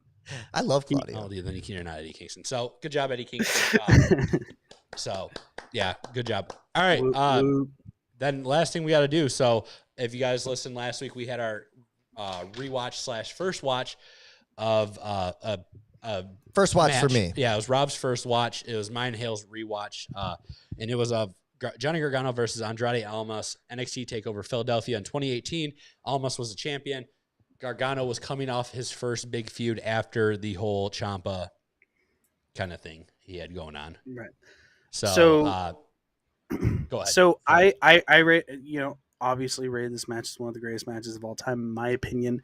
I love Claudio. Oh, then you're not Eddie Kingston. So good job, Eddie Kingston. So yeah, good job. All right. Then last thing we got to do. So if you guys listened last week, we had our rewatch / first watch of a First watch match. for me. Yeah, it was Rob's first watch. It was mine and Hale's rewatch, and it was of Johnny Gargano versus Andrade Almas, NXT TakeOver Philadelphia in 2018. Almas was the champion. Gargano was coming off his first big feud after the whole Ciampa kind of thing he had going on. Right. So go ahead. So I obviously rated this match as one of the greatest matches of all time, in my opinion.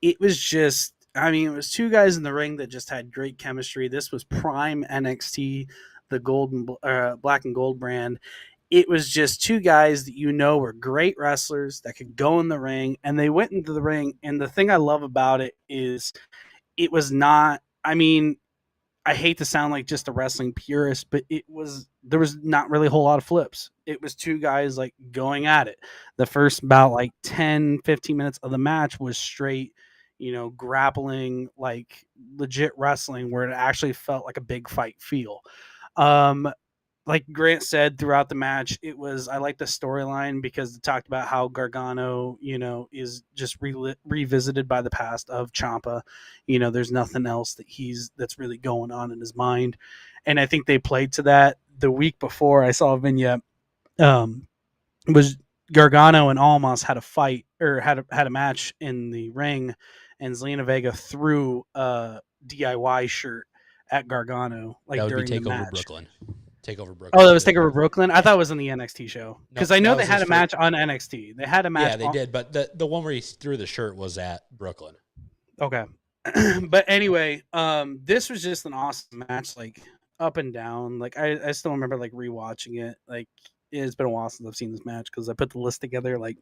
It was just, it was two guys in the ring that just had great chemistry. This was prime NXT, the black and gold brand. It was just two guys that were great wrestlers that could go in the ring, and they went into the ring. And the thing I love about it is it was not, I hate to sound like just a wrestling purist, but there was not really a whole lot of flips. It was two guys like going at it. The first about like 10, 15 minutes of the match was straight, grappling, like legit wrestling, where it actually felt like a big fight feel. Like Grant said throughout the match, I like the storyline because it talked about how Gargano, is just revisited by the past of Ciampa. There's nothing else that's really going on in his mind. And I think they played to that. The week before, I saw a vignette, was Gargano and Almas had a fight or had a match in the ring, and Zelina Vega threw a DIY shirt at Gargano during the match. Brooklyn. TakeOver Brooklyn. Oh, that was TakeOver Brooklyn? I thought it was in the NXT show. Because I know they had a match on NXT. They had a match. Yeah, they did. But the one where he threw the shirt was at Brooklyn. Okay. But anyway, this was just an awesome match, like up and down. Like I still remember like rewatching it. Like it's been a while since I've seen this match because I put the list together like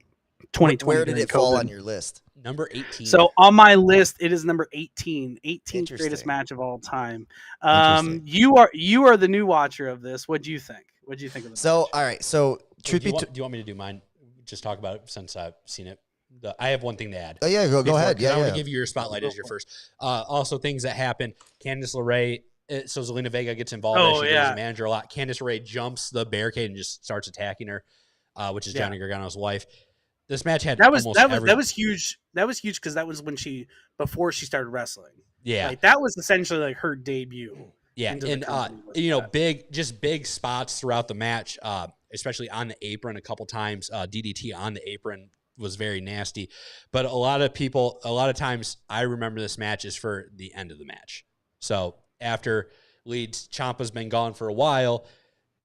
2020. Where did it fall on your list? Number 18. So on my list, it is number 18. 18th greatest match of all time. You are the new watcher of this. What do you think? What do you think of this? So, all right. So, do you want me to do mine? Just talk about it since I've seen it I have one thing to add. Oh yeah, go ahead. Yeah, I want yeah. to give you your spotlight as your first. Also, things that happen. Candice LeRae. So Zelina Vega gets involved. Oh, as she yeah. goes to manager a lot. Candice LeRae jumps the barricade and just starts attacking her, which is Johnny Gargano's wife. This match had that was huge. That was huge because that was when before she started wrestling. Yeah, like that was essentially like her debut. Yeah, and big spots throughout the match, especially on the apron a couple times. DDT on the apron was very nasty, but a lot of times I remember this match is for the end of the match. So after Ciampa's been gone for a while,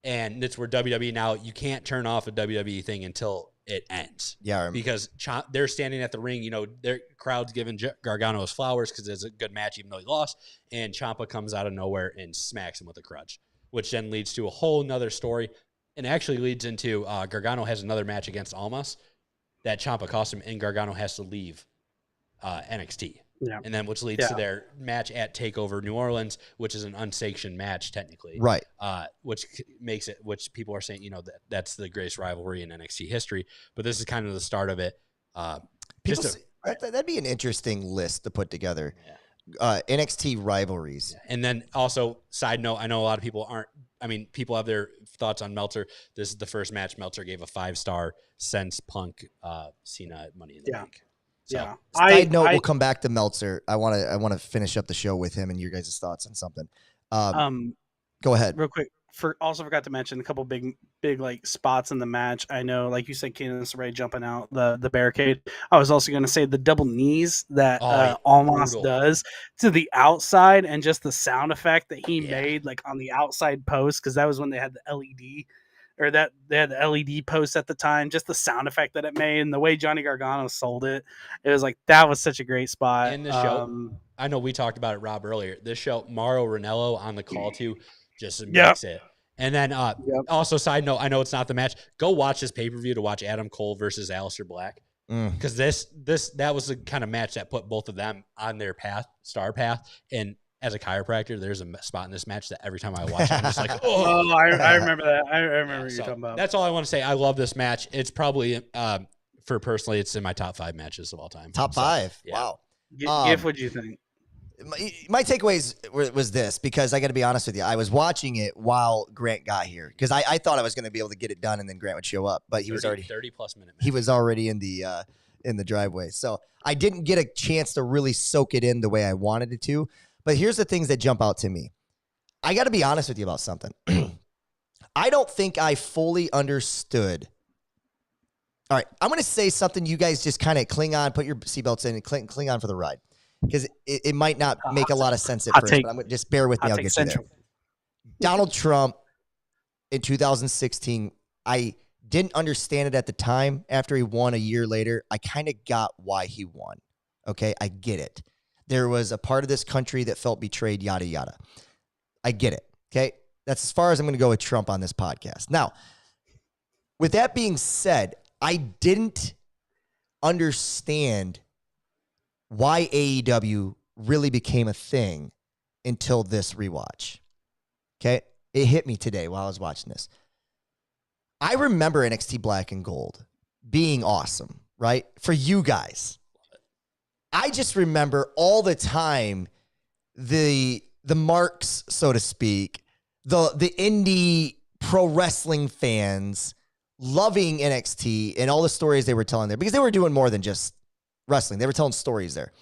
and it's where WWE now you can't turn off a WWE thing until it ends. Yeah, because they're standing at the ring. Their crowd's giving Gargano his flowers because it's a good match, even though he lost. And Ciampa comes out of nowhere and smacks him with a crutch, which then leads to a whole nother story, and actually leads into Gargano has another match against Almas that Ciampa cost him, and Gargano has to leave NXT. Yeah. And then which leads to their match at TakeOver New Orleans, which is an unsanctioned match technically. Right. Which makes it, which people are saying, that's the greatest rivalry in NXT history. But this is kind of the start of it. That'd be an interesting list to put together. Yeah. NXT rivalries. Yeah. And then also, side note, I know a lot of people people have their thoughts on Meltzer. This is the first match Meltzer gave a 5-star since Punk Cena Money in the Bank. So, yeah. Side note, we'll come back to Meltzer. I want to finish up the show with him and your guys' thoughts on something. Go ahead. Real quick. Also forgot to mention a couple big like spots in the match. I know, like you said, Candice LeRae jumping out the barricade. I was also going to say the double knees that Almas does to the outside, and just the sound effect that he made like on the outside post, because that was when they had the LED. Or that they had the LED post at the time, just the sound effect that it made and the way Johnny Gargano sold it. It was like, that was such a great spot. In the show, I know we talked about it, Rob, earlier. This show, Mauro Ranallo on the call too, just makes it. And then also, side note, I know it's not the match. Go watch this pay-per-view to watch Adam Cole versus Aleister Black. Because that was the kind of match that put both of them on their star path. And as a chiropractor, there's a spot in this match that every time I watch it, I'm just like, oh, I remember that. I remember what you're talking about. That's all I want to say. I love this match. It's probably, personally, it's in my top 5 matches of all time. Top 5? Yeah. Wow. Gif, what'd you think? My takeaways was this, because I got to be honest with you. I was watching it while Grant got here, because I thought I was going to be able to get it done and then Grant would show up, but he was already 30+ minute match. He was already in the driveway. So I didn't get a chance to really soak it in the way I wanted it to. But here's the things that jump out to me. I got to be honest with you about something. I don't think I fully understood. All right, I'm going to say something. You guys just kind of cling on, put your seatbelts in, and cling on for the ride, because it might not make a lot of sense at first. But I'm gonna, just bear with me. I'll get you there. Donald Trump in 2016, I didn't understand it at the time. After he won a year later, I kind of got why he won. Okay, I get it. There was a part of this country that felt betrayed, yada, yada. I get it, okay? That's as far as I'm going to go with Trump on this podcast. Now, with that being said, I didn't understand why AEW really became a thing until this rewatch, okay? It hit me today while I was watching this. I remember NXT Black and Gold being awesome, right? For you guys. I just remember all the time the marks, so to speak, the indie pro wrestling fans loving NXT and all the stories they were telling there, because they were doing more than just wrestling. They were telling stories there.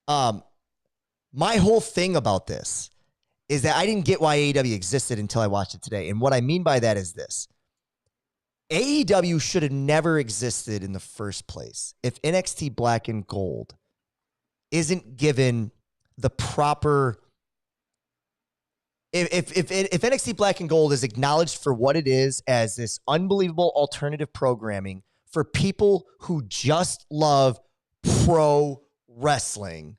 My whole thing about this is that I didn't get why AEW existed until I watched it today. And what I mean by that is this. AEW should have never existed in the first place if NXT Black and Gold isn't given the proper. If NXT Black and Gold is acknowledged for what it is, as this unbelievable alternative programming for people who just love pro wrestling,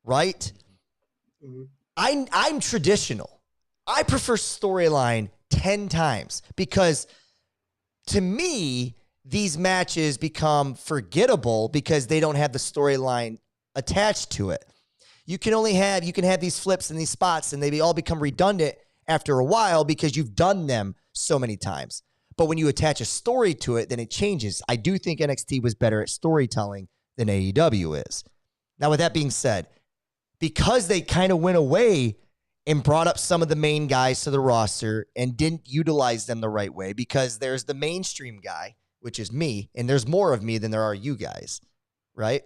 right? Mm-hmm. I'm traditional. I prefer storyline 10 times, because to me, these matches become forgettable because they don't have the storyline attached to it. You can have these flips and these spots, and they all become redundant after a while because you've done them so many times. But when you attach a story to it, then it changes. I do think NXT was better at storytelling than AEW is. Now, with that being said, because they kind of went away and brought up some of the main guys to the roster and didn't utilize them the right way, because there's the mainstream guy, which is me, and there's more of me than there are you guys, right?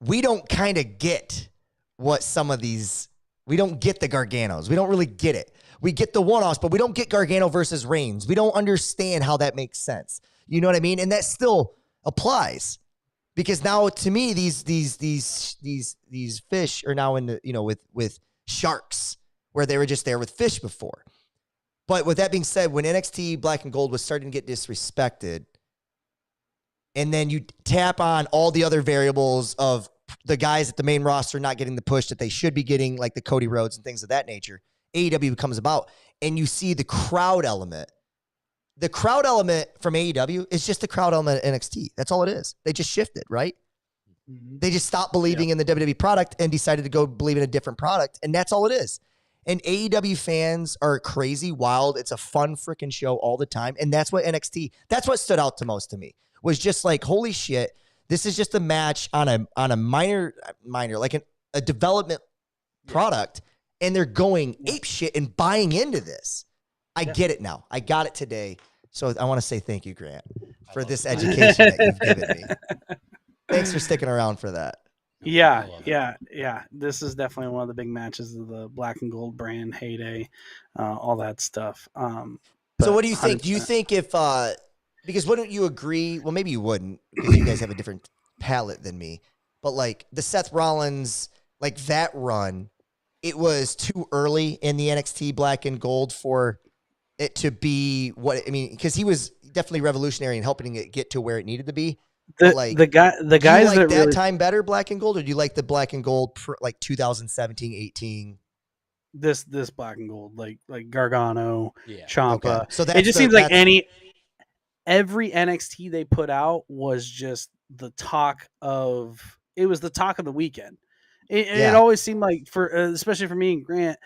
We don't kind of get what some of these, we don't get the Garganos. We don't really get it. We get the one-offs, but we don't get Gargano versus Reigns. We don't understand how that makes sense. You know what I mean? And that still applies, because now to me, these fish are now in the, with sharks, where they were just there with fish before. But with that being said, when NXT Black and Gold was starting to get disrespected, and then you tap on all the other variables of the guys at the main roster not getting the push that they should be getting, like the Cody Rhodes and things of that nature, AEW becomes about, and you see the crowd element. The crowd element from AEW is just the crowd element at NXT. That's all it is. They just shifted, right? Mm-hmm. They just stopped believing in the WWE product and decided to go believe in a different product, and that's all it is. And AEW fans are crazy, wild. It's a fun freaking show all the time, and that's what NXT, that's what stood out the most to me, was just like, holy shit, this is just a match on a minor, like a development product, and they're going ape shit and buying into this. I get it now. I got it today. So I want to say thank you, Grant, for this education that you've given me. Thanks for sticking around for that. Yeah. This is definitely one of the big matches of the Black and Gold brand heyday, all that stuff. So what do you think? 100%. Do you think if, because wouldn't you agree? Well, maybe you wouldn't, because you guys have a different palette than me. But like the Seth Rollins, like that run, it was too early in the NXT Black and Gold for it to be what, I mean, because he was definitely revolutionary in helping it get to where it needed to be. The guys do you like that that really, time better, Black and Gold, or do you like the Black and Gold like 2017, 18? This Black and Gold, like Gargano, Yeah. Ciampa. Okay. So it just seems like every NXT they put out was just the talk of, it was the talk of the weekend. It always seemed like, for especially for me and Grant,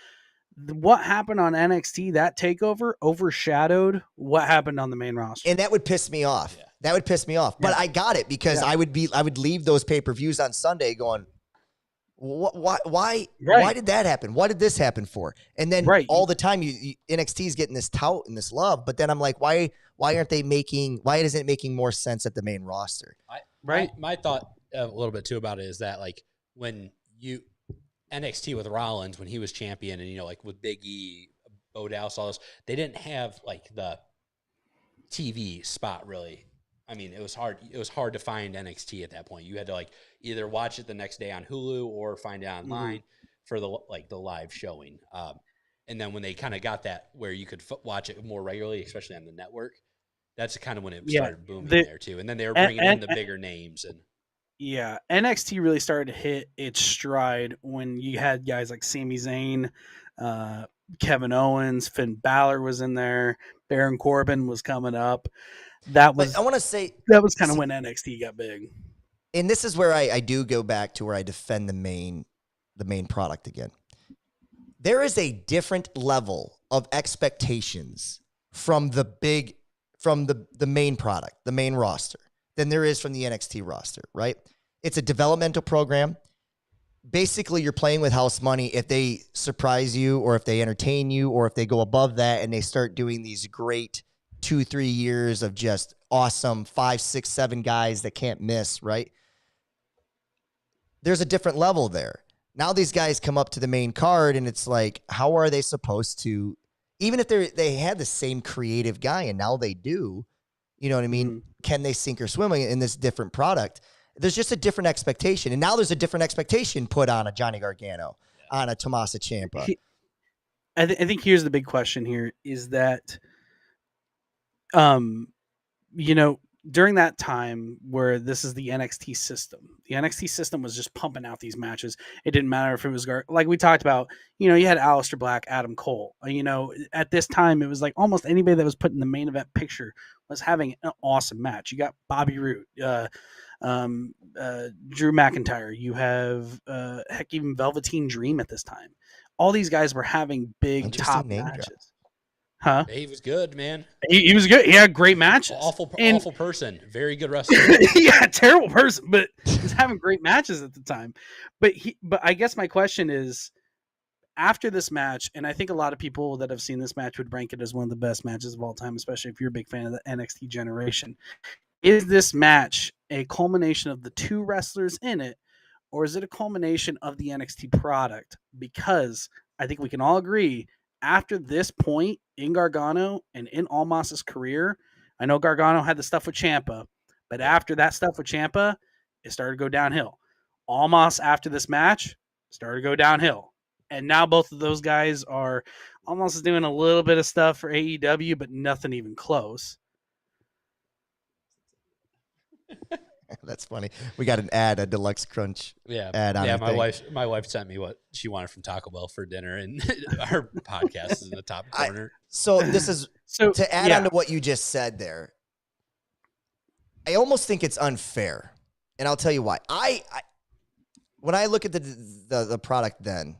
what happened on NXT, that takeover overshadowed what happened on the main roster. And that would piss me off. Yeah. That would piss me off. But I got it, because I would leave those pay-per-views on Sunday going, why did that happen? What did this happen for? And then all the time NXT is getting this tout and this love, but then I'm like, why isn't it making more sense at the main roster? My thought a little bit too about it is that, like, when NXT with Rollins, when he was champion, and like with Big E, Bo Dallas, all this, they didn't have like the TV spot really. I mean, it was hard. It was hard to find NXT at that point. You had to like either watch it the next day on Hulu or find it online for the live showing. And then when they kind of got that where you could watch it more regularly, especially on the network, that's kind of when it started booming there too. And then they were bringing in the bigger names and. Yeah, NXT really started to hit its stride when you had guys like Sami Zayn, Kevin Owens, Finn Balor was in there, Baron Corbin was coming up. That was, I want to say, that was kind of when NXT got big. And this is where I do go back to where I defend the main product again. There is a different level of expectations from the main product, the main roster, than there is from the NXT roster, right? It's a developmental program. Basically, you're playing with house money. If they surprise you, or if they entertain you, or if they go above that and they start doing these great 2-3 years of just awesome 5, 6, 7 guys that can't miss, right? There's a different level there. Now these guys come up to the main card, and it's like, how are they supposed to, even if they had the same creative guy, and now they do, you know what I mean? Mm-hmm. Can they sink or swim in this different product? There's just a different expectation. And now there's a different expectation put on a Johnny Gargano, on a Tommaso Ciampa. I think here's the big question here is that, during that time where this is the NXT system was just pumping out these matches. It didn't matter if it was like we talked about, you had Aleister Black, Adam Cole, at this time, it was like almost anybody that was put in the main event picture was having an awesome match. You got Bobby Roode, Drew McIntyre, you have, even Velveteen Dream at this time. All these guys were having big top matches. Huh? He was good, man. He was good. He had great matches. Awful person. Very good wrestler. Yeah, terrible person, but he's having great matches at the time. But I guess my question is, after this match, and I think a lot of people that have seen this match would rank it as one of the best matches of all time, especially if you're a big fan of the NXT generation. Is this match a culmination of the two wrestlers in it, or is it a culmination of the NXT product? Because I think we can all agree, after this point in Gargano and in Almas's career, I know Gargano had the stuff with Ciampa, but after that stuff with Ciampa, it started to go downhill. Almas, after this match, started to go downhill. And now both of those guys are almost doing a little bit of stuff for AEW, but nothing even close. That's funny. We got an ad, a Deluxe Crunch ad on our thing. My wife sent me what she wanted from Taco Bell for dinner, and our podcast is in the top corner. So this is to add on to what you just said there. I almost think it's unfair, and I'll tell you why. I when I look at the product, then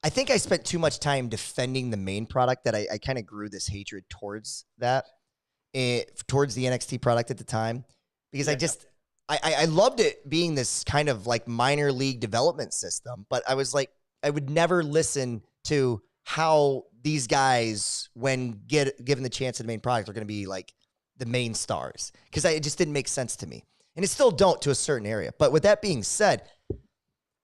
I think I spent too much time defending the main product that I kind of grew this hatred towards that. Towards the NXT product at the time, because I loved it being this kind of like minor league development system, but I was like, I would never listen to how these guys, when given the chance of the main product, are going to be like the main stars, because it just didn't make sense to me, and it still don't to a certain area. But with that being said,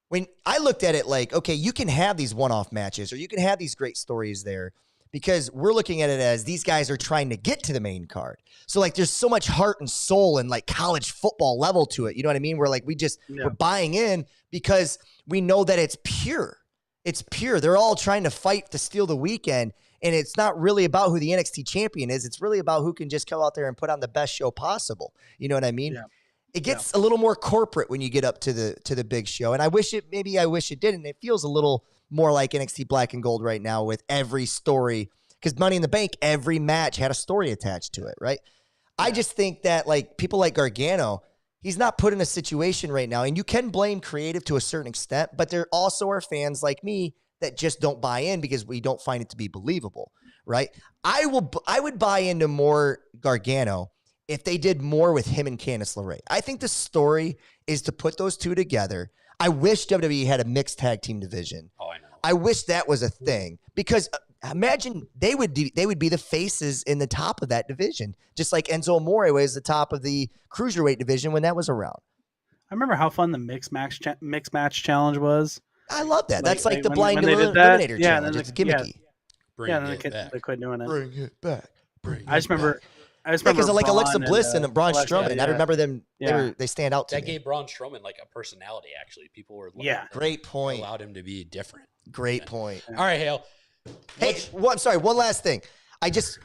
when I looked at it like, okay, you can have these one-off matches, or you can have these great stories there, because we're looking at it as these guys are trying to get to the main card. So like there's so much heart and soul and like college football level to it. You know what I mean? We're like, we're buying in because we know that it's pure. It's pure. They're all trying to fight to steal the weekend. And it's not really about who the NXT champion is. It's really about who can just come out there and put on the best show possible. You know what I mean? Yeah. It gets a little more corporate when you get up to the big show. And I wish it didn't. It feels a little more like NXT Black and Gold right now with every story, because Money in the Bank, every match had a story attached to it, right? Yeah. I just think that like people like Gargano, he's not put in a situation right now, and you can blame creative to a certain extent, but there also are fans like me that just don't buy in because we don't find it to be believable, right? I would buy into more Gargano if they did more with him and Candice LeRae. I think the story is to put those two together. I wish WWE had a mixed tag team division. Oh, I know. I wish that was a thing, because imagine they would be the faces in the top of that division, just like Enzo Amore was the top of the cruiserweight division when that was around. I remember how fun the mix match challenge was. I love that. That's like the when blind they did eliminator that, challenge. It's gimmicky. They quit doing it. Bring it back. I just remember because like Alexa Braun Bliss and Braun Strowman. I remember them. Yeah. They stand out to that me. Gave Braun Strowman like a personality. Actually, people were Great point. Allowed him to be different. Great point. All right, Hale. Hey, I'm sorry. One last thing. I just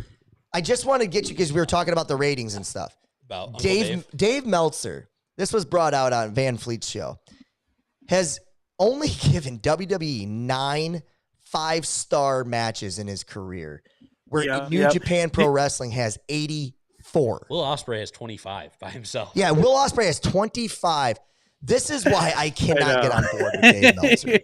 want to get you, because we were talking about the ratings and stuff. About Dave Meltzer. This was brought out on Van Fleet's show. Has only given WWE 9 5-star matches in his career, where New Japan Pro Wrestling has 84. Will Ospreay has 25 by himself. Yeah, Will Ospreay has 25. This is why I cannot get on board with Dave Meltzer.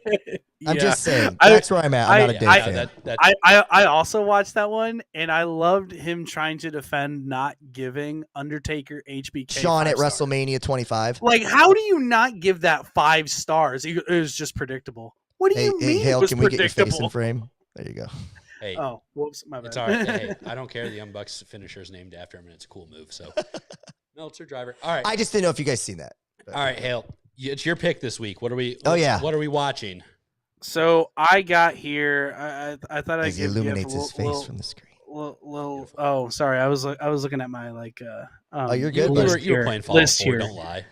I'm just saying. That's where I'm at. I'm not a Dave fan. I also watched that one, and I loved him trying to defend not giving Undertaker HBK Shawn at WrestleMania 25. Like, how do you not give that 5 stars? It was just predictable. What do you mean? Hey, Hale, it was can we get your face in frame? There you go. Hey, oh, whoops, my bad. It's all right. Hey, I don't care. The Young Bucks finisher is named after him, and it's a cool move. So, Meltzer driver. All right. I just didn't know if you guys seen that. All right, Hale. It's your pick this week. What are we? What are we watching? So I got here. I thought I illuminates his face from the screen. Oh, sorry. I was looking at my like. You're good. You were playing Fallout 4. Don't lie.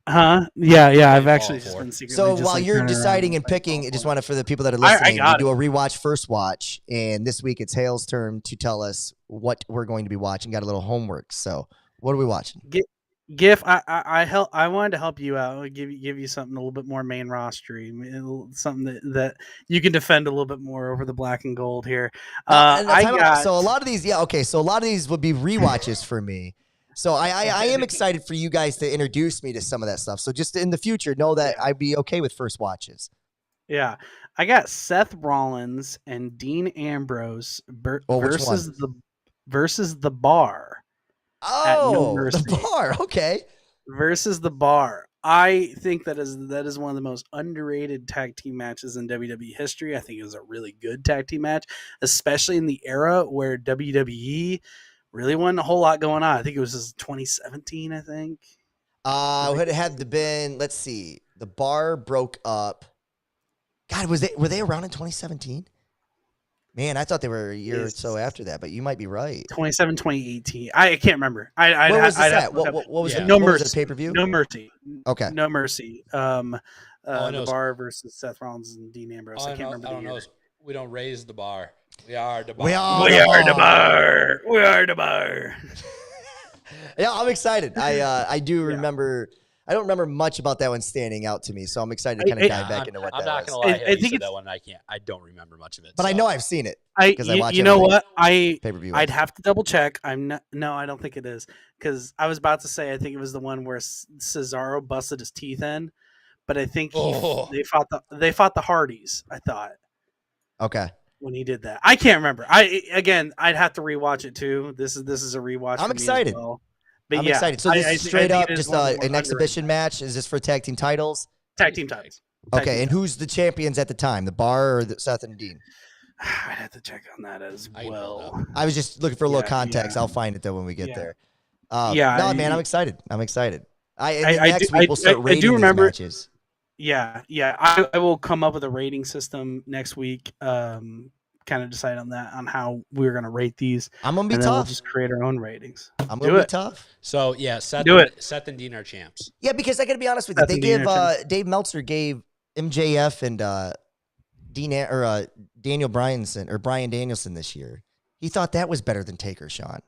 Huh? Yeah. I've actually just been secretly. So just, while like, you're deciding and picking, I just want to, for the people that are listening, we do a rewatch first watch, and this week it's Hale's turn to tell us what we're going to be watching. Got a little homework. So what are we watching? Giff, I wanted to help you out. Give you something a little bit more main rostery, something that you can defend a little bit more over the black and gold here. So a lot of these, So a lot of these would be rewatches for me. So I am excited for you guys to introduce me to some of that stuff. So just in the future, know that I'd be okay with first watches. Yeah, I got Seth Rollins and Dean Ambrose Oh, which versus the Bar at No Oh, the Mercy. Bar. Okay. Versus the Bar. I think that is one of the most underrated tag team matches in WWE history. I think it was a really good tag team match, especially in the era where WWE really wasn't a whole lot going on. I think it was 2017. I think. Would it have been? Let's see. The Bar broke up. God, were they around in 2017? Man, I thought they were a year or so after that, but you might be right. 27, 2018. I can't remember. Where was this at? What was it? No What was Mercy. it, pay-per-view? No Mercy. Okay. No Mercy. know The is- Bar versus Seth Rollins and Dean Ambrose. All I can't remember I the don't year. know is we don't raise the bar. We are the bar. We are We the are the Bar. Bar. We are the Bar. Yeah, I'm excited. I do remember. I don't remember much about that one standing out to me, so I'm excited to kind of dive back into what I'm that not was. gonna lie. I I think think it's- that one. I don't remember much of it. But I so. know I've seen it. I 'Cause I watch you know everything. what? Pay-per-view. I'd have to double check. I'm not. No, I don't think it is because I was about to say I think it was the one where Cesaro busted his teeth in, but I think they fought the Hardys. I thought Okay. when he did that. I can't remember. I'd have to rewatch it too. This is a rewatch. I'm for me as excited. well. But I'm yeah, excited. So this is straight think up it is just one of the an more exhibition match. Is this for tag team titles? tag team titles. Tag Okay, team and who's the champions at the time? The Bar or Seth and Dean? I'd have to check on that as I don't well. know. I was just looking for a little Yeah, context. yeah. I'll find it though when we get Yeah. there. Yeah, no, man, I'm excited. And then I next do- week we'll start I rating do these remember- matches. Yeah. I will come up with a rating system next week. Kind of decide on that on how we're gonna rate these, I'm gonna be and then we'll tough. just create our own ratings. I'm do gonna be it. tough. So yeah, Seth and Dean are champs. Yeah, because I gotta be honest with you. Seth They and Dean give are Dave Meltzer gave MJF and Daniel Bryanson or Brian Danielson this year. He thought that was better than Taker, Sean.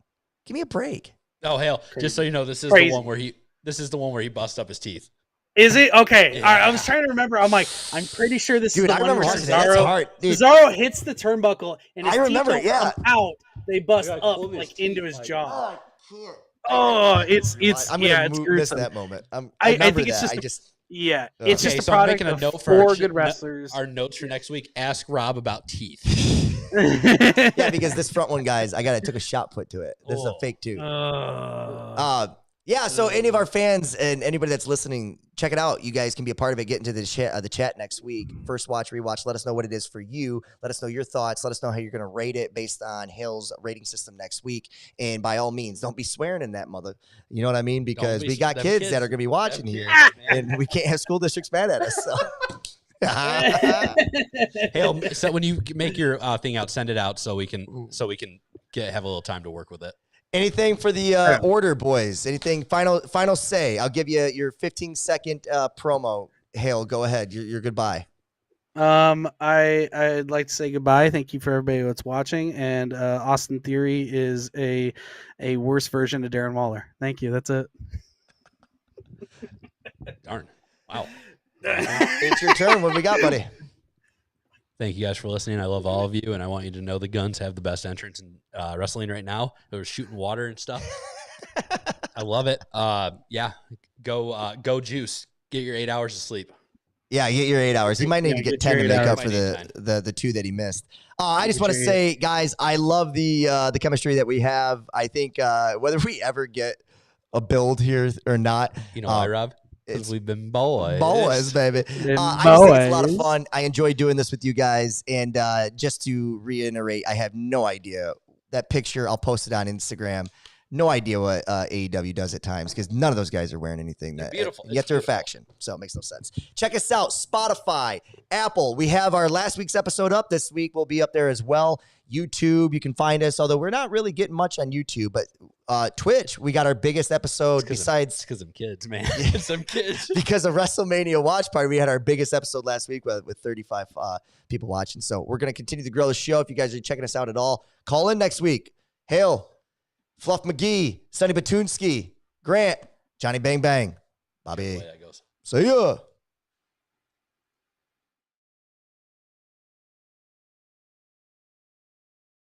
Give me a break. Oh hell! Crazy. Just so you know, this is Crazy. the one where he busts up his teeth. Is it okay? Yeah. All right, I was trying to remember. I'm like, I'm pretty sure this Dude, is the I one remember where watching that. That's Cesaro, hard. Dude, Cesaro hits the turnbuckle and his I remember, teeth don't yeah. come out. They bust I gotta up pull his like into teeth, his like- jaw. can't. Oh, it's I'm gonna it's miss gruesome. that moment. I I remember think it's that. just Yeah, Okay, it's just a so I'm product making a of note for four our good wrestlers. Our notes for next week: ask Rob about teeth. yeah, because this front one, guys, I took a shot put to it. This is a Oh. fake tooth. Uh, Yeah, so any of our fans and anybody that's listening, check it out. You guys can be a part of it. Get into the chat next week. First watch, rewatch. Let us know what it is for you. Let us know your thoughts. Let us know how you're going to rate it based on Hill's rating system next week. And by all means, don't be swearing in that mother. You know what I mean? Because be we got them kids kids. that are going to be watching Them here, kids, man. and we can't have school districts mad at us. So. Hale, so when you make your thing out, send it out so we can have a little time to work with it. Anything for the order, boys? Anything final say? I'll give you your 15-second promo. Hale, go ahead. Your goodbye. I'd like to say goodbye. Thank you for everybody that's watching. And Austin Theory is a worse version of Darren Waller. Thank you. That's it. Darn. Wow. It's your turn. What we got, buddy? Thank you guys for listening. I love all of you, and I want you to know the Guns have the best entrance in wrestling right now. They were shooting water and stuff. I love it. Yeah, go Juice. Get your 8 hours of sleep. Yeah, get your 8 hours. He might need to get 10 to your make 8 up hours. for Might need the 2 that he missed. I just Get want to your say, guys, I love the chemistry that we have. I think whether we ever get a build here or not, You know why, Rob? it's Because we've been boys. boys, baby. Been I just think it's a lot of boys. fun. I enjoy doing this with you guys. And just to reiterate, I have no idea. That picture, I'll post it on Instagram. No idea what AEW does at times because none of those guys are wearing anything. They're beautiful. Yet It's they're a beautiful. faction. So it makes no sense. Check us out. Spotify, Apple. We have our last week's episode up. This week will be up there as well. YouTube, you can find us, although we're not really getting much on YouTube. But Twitch, we got our biggest episode besides because I'm kids, man. It's them kids. because of WrestleMania Watch Party. We had our biggest episode last week with 35 people watching. So we're going to continue to grow the show. If you guys are checking us out at all, call in next week. Hale, Fluff McGee, Sonny Batunsky, Grant, Johnny Bang Bang, Bobby. Way that goes. See ya.